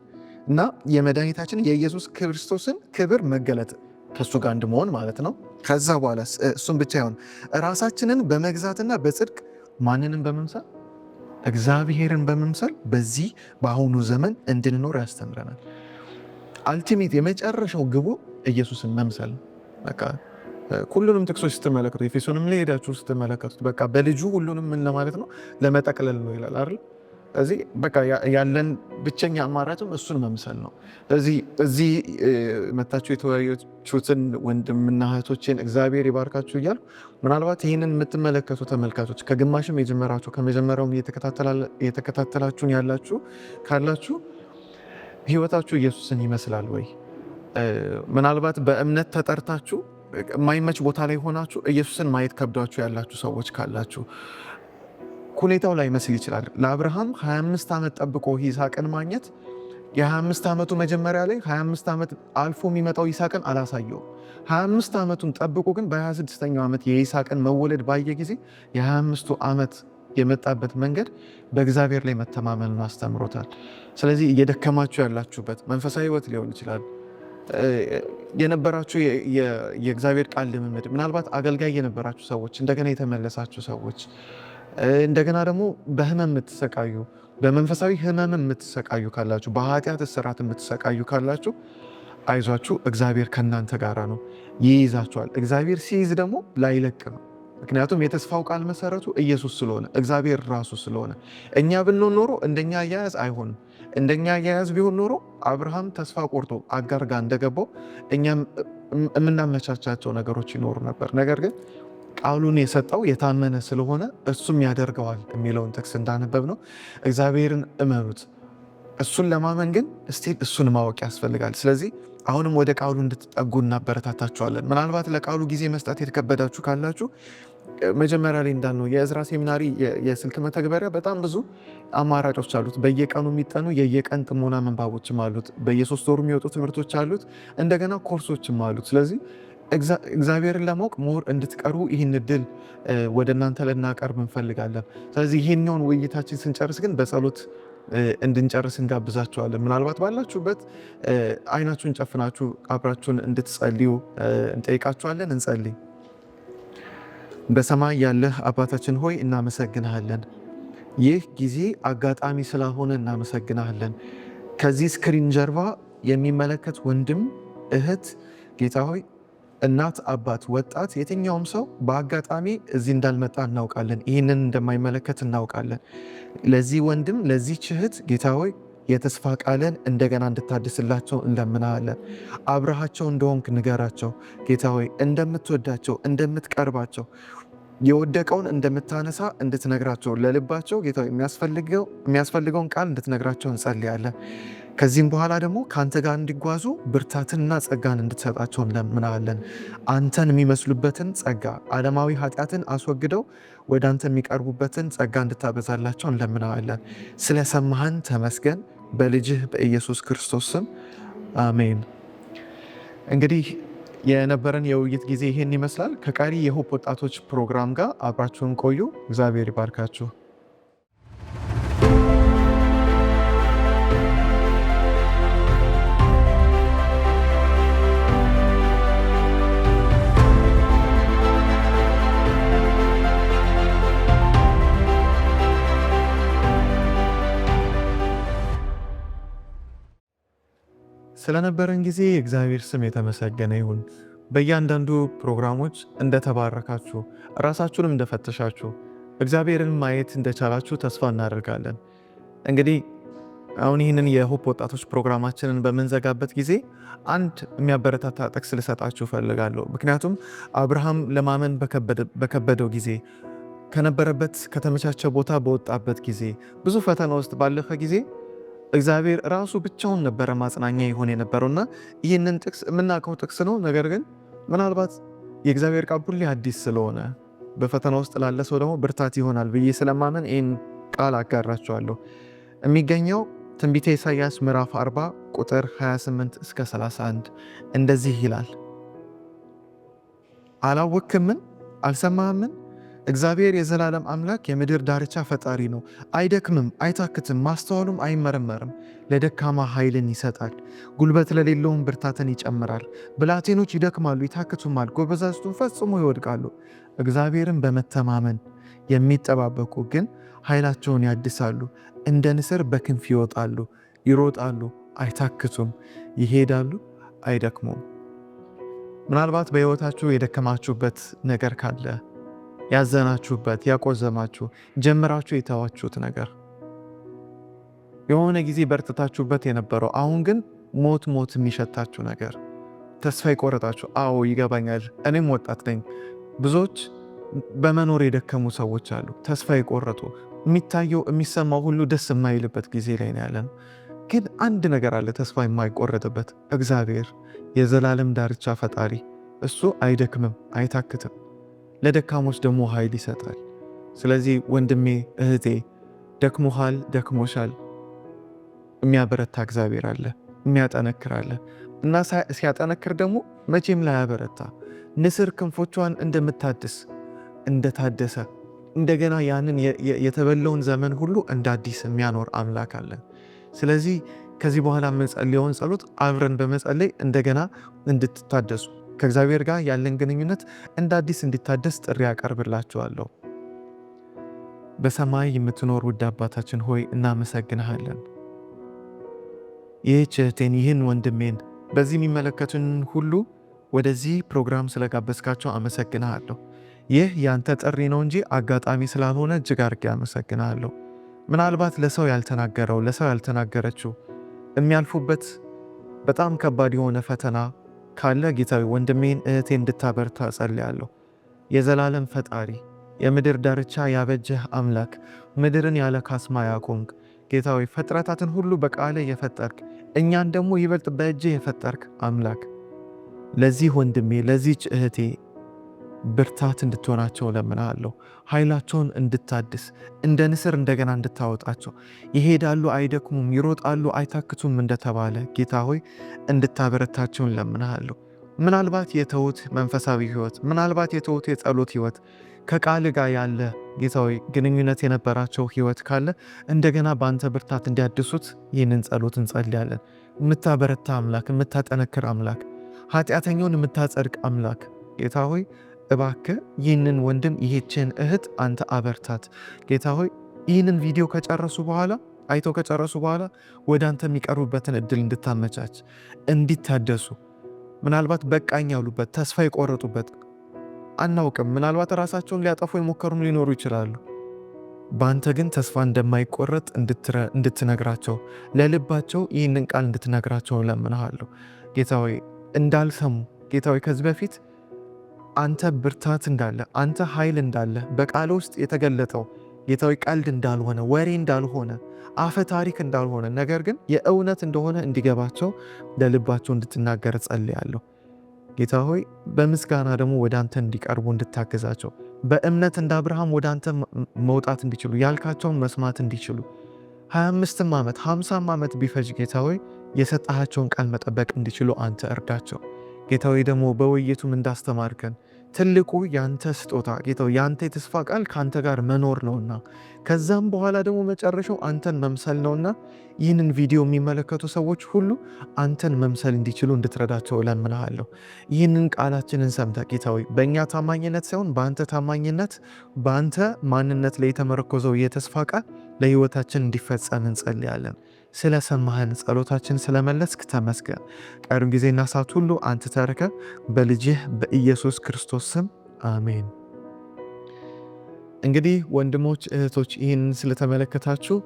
እና የመድኃኒታችንን የኢየሱስ ክርስቶስን ክብር መገለጥ ከእሱ ጋር አንድ መሆን ማለት ነው። ከዛ በኋላ እሱም ብቻ ይሆን ራሳችንን በመግዛትና በጽድቅ ማንንም በመምሰል እግዚአብሔርን በመምሰል በዚህ በአሁኑ ዘመን እንድንኖር ያስተምረናል። አልቲሜት የመጨረሻው ግቡ ኢየሱስን መምሰል ነው። በቃ ሁሉንም ጥቅሶች ስትመለከቱ ኤፌሶንም ላይ ሄዳችሁ ስትመለከቱት በቃ በልጁ ሁሉንም ምን ለማለት ነው ለመጠቅለል ነው ይላል አይደል? ስለዚህ በቃ ያለን ብቸኛ አማራጭም እሱን መምሰል ነው። ስለዚህ እዚህ መታችሁ የተወያያችሁትን ወንድምና እህቶችን እግዚአብሔር ይባርካችሁ እያልኩ ምናልባት ይህንን የምትመለከቱ ተመልካቾች ከግማሽም የጀመራችሁ ከመጀመሪያውም እየተከታተላችሁን ያላችሁ ካላችሁ ህይወታችሁ ኢየሱስን ይመስላል ወይ? ምናልባት በእምነት ተጠርታችሁ የማይመች ቦታ ላይ ሆናችሁ ኢየሱስን ማየት ከብዷችሁ ያላችሁ ሰዎች ካላችሁ ሁኔታው ላይ መስል ይችላል። ለአብርሃም 25 ዓመት ጠብቆ ይስሐቅን ማግኘት የ25 ዓመቱ መጀመሪያ ላይ 25 ዓመት አልፎ የሚመጣው ይስሐቅን አላሳየው። 25 ዓመቱን ጠብቆ ግን በ26ኛው ዓመት የይስሐቅን መወለድ ባየ ጊዜ የ25ቱ ዓመት የመጣበት መንገድ በእግዚአብሔር ላይ መተማመንን አስተምሮታል። ስለዚህ እየደከማችሁ ያላችሁበት መንፈሳዊ ህይወት ሊሆን ይችላል የነበራችሁ የእግዚአብሔር ቃል ልምምድ፣ ምናልባት አገልጋይ የነበራችሁ ሰዎች እንደገና የተመለሳችሁ ሰዎች፣ እንደገና ደግሞ በህመም የምትሰቃዩ በመንፈሳዊ ህመም የምትሰቃዩ ካላችሁ፣ በኃጢአት እስራት የምትሰቃዩ ካላችሁ አይዟችሁ፣ እግዚአብሔር ከእናንተ ጋር ነው፣ ይይዛችኋል። እግዚአብሔር ሲይዝ ደግሞ ላይለቅ ነው። ምክንያቱም የተስፋው ቃል መሰረቱ ኢየሱስ ስለሆነ እግዚአብሔር ራሱ ስለሆነ እኛ ብንሆን ኖሮ እንደኛ አያያዝ አይሆንም። እንደኛ አያያዝ ቢሆን ኖሮ አብርሃም ተስፋ ቆርጦ አጋር ጋር እንደገባው እኛም የምናመቻቻቸው ነገሮች ይኖሩ ነበር። ነገር ግን ቃሉን የሰጠው የታመነ ስለሆነ እሱም ያደርገዋል የሚለውን ጥቅስ እንዳነበብ ነው። እግዚአብሔርን እመኑት። እሱን ለማመን ግን እስቲል እሱን ማወቅ ያስፈልጋል። ስለዚህ አሁንም ወደ ቃሉ እንድትጠጉ እናበረታታችኋለን። ምናልባት ለቃሉ ጊዜ መስጠት የተከበዳችሁ ካላችሁ መጀመሪያ ላይ እንዳልነው የእዝራ ሴሚናሪ የስልክ መተግበሪያ በጣም ብዙ አማራጮች አሉት። በየቀኑ የሚጠኑ የየቀን ጥሞና መንባቦችም አሉት። በየ3 ወሩ የሚወጡ ትምህርቶች አሉት። እንደገና ኮርሶችም አሉት። ስለዚህ እግዚአብሔርን ለማወቅ ሞር እንድትቀርቡ ይህን እድል ወደ እናንተ ልናቀርብ እንፈልጋለን። ስለዚህ ይህኛውን ውይይታችን ስንጨርስ ግን በጸሎት እንድንጨርስ እንጋብዛችኋለን። ምናልባት ባላችሁበት አይናችሁን ጨፍናችሁ አብራችሁን እንድትጸልዩ እንጠይቃችኋለን። እንጸልይ። በሰማይ ያለህ አባታችን ሆይ እናመሰግንሃለን። ይህ ጊዜ አጋጣሚ ስለሆነ እናመሰግንሃለን። ከዚህ ስክሪን ጀርባ የሚመለከት ወንድም እህት፣ ጌታ ሆይ እናት፣ አባት፣ ወጣት፣ የትኛውም ሰው በአጋጣሚ እዚህ እንዳልመጣ እናውቃለን። ይህንን እንደማይመለከት እናውቃለን። ለዚህ ወንድም ለዚህ እህት ጌታ ሆይ የተስፋ ቃልን እንደገና እንድታድስላቸው እንለምናለን። አብረሃቸው እንደሆንክ ንገራቸው ጌታ ሆይ፣ እንደምትወዳቸው እንደምትቀርባቸው፣ የወደቀውን እንደምታነሳ እንድትነግራቸው፣ ለልባቸው ጌታ ሆይ የሚያስፈልገውን ቃል እንድትነግራቸው እንጸልያለን። ከዚህም በኋላ ደግሞ ከአንተ ጋር እንዲጓዙ ብርታትንና ጸጋን እንድትሰጣቸው እንለምናለን። አንተን የሚመስሉበትን ጸጋ፣ ዓለማዊ ኃጢአትን አስወግደው ወደ አንተ የሚቀርቡበትን ጸጋ እንድታበዛላቸው እንለምናለን። ስለሰማህን ተመስገን። በልጅህ በኢየሱስ ክርስቶስ ስም አሜን። እንግዲህ የነበረን የውይይት ጊዜ ይህን ይመስላል። ከቀሪ የሆፕ ወጣቶች ፕሮግራም ጋር አብራችሁን ቆዩ። እግዚአብሔር ይባርካችሁ። ስለነበረን ጊዜ የእግዚአብሔር ስም የተመሰገነ ይሁን። በእያንዳንዱ ፕሮግራሞች እንደተባረካችሁ ራሳችሁንም እንደፈተሻችሁ እግዚአብሔርን ማየት እንደቻላችሁ ተስፋ እናደርጋለን። እንግዲህ አሁን ይህንን የሆፕ ወጣቶች ፕሮግራማችንን በምንዘጋበት ጊዜ አንድ የሚያበረታታ ጥቅስ ልሰጣችሁ እፈልጋለሁ። ምክንያቱም አብርሃም ለማመን በከበደው ጊዜ፣ ከነበረበት ከተመቻቸ ቦታ በወጣበት ጊዜ፣ ብዙ ፈተና ውስጥ ባለፈ ጊዜ እግዚአብሔር ራሱ ብቻውን ነበረ ማጽናኛ ይሆን የነበረውና ይህንን ጥቅስ የምናውቀው ጥቅስ ነው። ነገር ግን ምናልባት የእግዚአብሔር ቃል ሁሌ አዲስ ስለሆነ በፈተና ውስጥ ላለ ሰው ደግሞ ብርታት ይሆናል ብዬ ስለማመን ይህን ቃል አጋራቸዋለሁ። የሚገኘው ትንቢተ ኢሳይያስ ምዕራፍ 40 ቁጥር 28 እስከ 31 እንደዚህ ይላል። አላወክምን? አልሰማህምን? እግዚአብሔር የዘላለም አምላክ የምድር ዳርቻ ፈጣሪ ነው። አይደክምም፣ አይታክትም፣ ማስተዋሉም አይመረመርም። ለደካማ ኃይልን ይሰጣል፣ ጉልበት ለሌለውም ብርታትን ይጨምራል። ብላቴኖች ይደክማሉ፣ ይታክቱማል፣ ጎበዛዝቱን ፈጽሞ ይወድቃሉ። እግዚአብሔርን በመተማመን የሚጠባበቁ ግን ኃይላቸውን ያድሳሉ፣ እንደ ንስር በክንፍ ይወጣሉ፣ ይሮጣሉ፣ አይታክቱም፣ ይሄዳሉ፣ አይደክሙም። ምናልባት በሕይወታችሁ የደከማችሁበት ነገር ካለ፣ ያዘናችሁበት፣ ያቆዘማችሁ፣ ጀምራችሁ የተዋችሁት ነገር የሆነ ጊዜ በርትታችሁበት የነበረው አሁን ግን ሞት ሞት የሚሸታችሁ ነገር፣ ተስፋ የቆረጣችሁ። አዎ ይገባኛል፣ እኔም ወጣት ነኝ። ብዙዎች በመኖር የደከሙ ሰዎች አሉ፣ ተስፋ የቆረጡ። የሚታየው የሚሰማው ሁሉ ደስ የማይልበት ጊዜ ላይ ነው ያለን። ግን አንድ ነገር አለ ተስፋ የማይቆረጥበት፣ እግዚአብሔር የዘላለም ዳርቻ ፈጣሪ። እሱ አይደክምም፣ አይታክትም። ለደካሞች ደግሞ ኃይል ይሰጣል። ስለዚህ ወንድሜ እህቴ፣ ደክሞሃል፣ ደክሞሻል። የሚያበረታ እግዚአብሔር አለ፣ የሚያጠነክር አለ እና ሲያጠነክር ደግሞ መቼም ላይ ያበረታ። ንስር ክንፎቿን እንደምታድስ እንደታደሰ እንደገና ያንን የተበለውን ዘመን ሁሉ እንደ አዲስ የሚያኖር አምላክ አለን። ስለዚህ ከዚህ በኋላ የምንጸልየውን ጸሎት አብረን በመጸለይ እንደገና እንድትታደሱ ከእግዚአብሔር ጋር ያለን ግንኙነት እንደ አዲስ እንዲታደስ ጥሪ ያቀርብላችኋለሁ። በሰማይ የምትኖር ውድ አባታችን ሆይ እናመሰግንሃለን። ይህች እህቴን ይህን ወንድሜን በዚህ የሚመለከቱን ሁሉ ወደዚህ ፕሮግራም ስለጋበዝካቸው አመሰግንሃለሁ። ይህ ያንተ ጥሪ ነው እንጂ አጋጣሚ ስላልሆነ እጅግ አድርጌ አመሰግንሃለሁ። ምናልባት ለሰው ያልተናገረው ለሰው ያልተናገረችው የሚያልፉበት በጣም ከባድ የሆነ ፈተና ካለ ጌታዊ ወንድሜን እህቴ እንድታበርታ ጸልያለሁ። የዘላለም ፈጣሪ የምድር ዳርቻ ያበጀህ አምላክ ምድርን ያለ ካስማ ያቆምክ ጌታዊ ፍጥረታትን ሁሉ በቃለ የፈጠርክ እኛን ደግሞ ይበልጥ በእጅህ የፈጠርክ አምላክ ለዚህ ወንድሜ ለዚህች እህቴ ብርታት እንድትሆናቸው ለምናለሁ። ኃይላቸውን እንድታድስ እንደ ንስር እንደገና እንድታወጣቸው ይሄዳሉ አይደክሙም፣ ይሮጣሉ አይታክቱም እንደተባለ ጌታ ሆይ እንድታበረታቸውን ለምናለሁ። ምናልባት የተውት መንፈሳዊ ህይወት፣ ምናልባት የተውት የጸሎት ህይወት ከቃል ጋር ያለ ጌታ ሆይ ግንኙነት የነበራቸው ህይወት ካለ እንደገና በአንተ ብርታት እንዲያድሱት ይህንን ጸሎት እንጸልያለን። የምታበረታ አምላክ፣ የምታጠነክር አምላክ፣ ኃጢአተኛውን የምታጸድቅ አምላክ ጌታ ሆይ እባክህ ይህንን ወንድም ይህችን እህት አንተ አበርታት። ጌታ ሆይ ይህንን ቪዲዮ ከጨረሱ በኋላ አይተው ከጨረሱ በኋላ ወደ አንተ የሚቀርቡበትን እድል እንድታመቻች እንዲታደሱ፣ ምናልባት በቃኝ ያሉበት ተስፋ የቆረጡበት አናውቅም፣ ምናልባት ራሳቸውን ሊያጠፉ የሞከሩም ሊኖሩ ይችላሉ። በአንተ ግን ተስፋ እንደማይቆረጥ እንድትነግራቸው ለልባቸው ይህንን ቃል እንድትነግራቸው ለምንሃለሁ። ጌታ ሆይ እንዳልሰሙ ጌታ ሆይ ከዚህ በፊት አንተ ብርታት እንዳለ አንተ ኃይል እንዳለ በቃል ውስጥ የተገለጠው ጌታ ሆይ ቀልድ እንዳልሆነ ወሬ እንዳልሆነ አፈ ታሪክ እንዳልሆነ ነገር ግን የእውነት እንደሆነ እንዲገባቸው ለልባቸው እንድትናገር ጸልያለሁ። ጌታ ሆይ በምስጋና ደግሞ ወደ አንተ እንዲቀርቡ እንድታገዛቸው በእምነት እንደ አብርሃም ወደ አንተ መውጣት እንዲችሉ ያልካቸውን መስማት እንዲችሉ 25 ዓመት 50 ዓመት ቢፈጅ ጌታ ሆይ የሰጣቸውን ቃል መጠበቅ እንዲችሉ አንተ እርዳቸው። ጌታ ሆይ ደግሞ በውይይቱም እንዳስተማርከን ትልቁ ያንተ ስጦታ ጌታ ሆይ ያንተ የተስፋ ቃል ካንተ ጋር መኖር ነውና ከዛም በኋላ ደግሞ መጨረሻው አንተን መምሰል ነውና ይህንን ቪዲዮ የሚመለከቱ ሰዎች ሁሉ አንተን መምሰል እንዲችሉ እንድትረዳቸው እለምንሃለሁ። ይህንን ቃላችንን ሰምተህ ጌታ ሆይ በእኛ ታማኝነት ሳይሆን በአንተ ታማኝነት በአንተ ማንነት ላይ የተመረኮዘው የተስፋ ቃል ለሕይወታችን እንዲፈጸም እንጸልያለን። ስለሰማህን ጸሎታችን ስለመለስክ ተመስገን። ቀሪውን ጊዜና ሰዓት ሁሉ አንተ ተረከብ። በልጅህ በኢየሱስ ክርስቶስ ስም አሜን። እንግዲህ ወንድሞች እህቶች ይህንን ስለተመለከታችሁ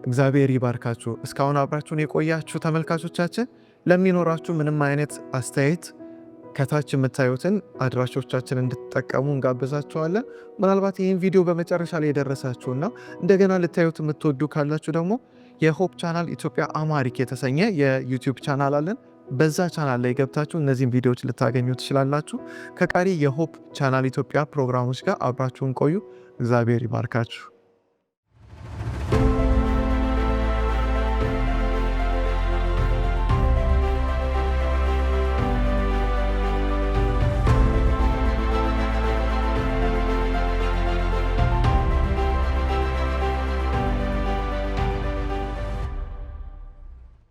እግዚአብሔር ይባርካችሁ። እስካሁን አብራችሁን የቆያችሁ ተመልካቾቻችን ለሚኖራችሁ ምንም አይነት አስተያየት ከታች የምታዩትን አድራሾቻችን እንድትጠቀሙ እንጋብዛችኋለን። ምናልባት ይህን ቪዲዮ በመጨረሻ ላይ የደረሳችሁና እንደገና ልታዩት የምትወዱ ካላችሁ ደግሞ የሆፕ ቻናል ኢትዮጵያ አማሪክ የተሰኘ የዩቲዩብ ቻናል አለን። በዛ ቻናል ላይ ገብታችሁ እነዚህን ቪዲዮዎች ልታገኙ ትችላላችሁ። ከቀሪ የሆፕ ቻናል ኢትዮጵያ ፕሮግራሞች ጋር አብራችሁን ቆዩ። እግዚአብሔር ይባርካችሁ።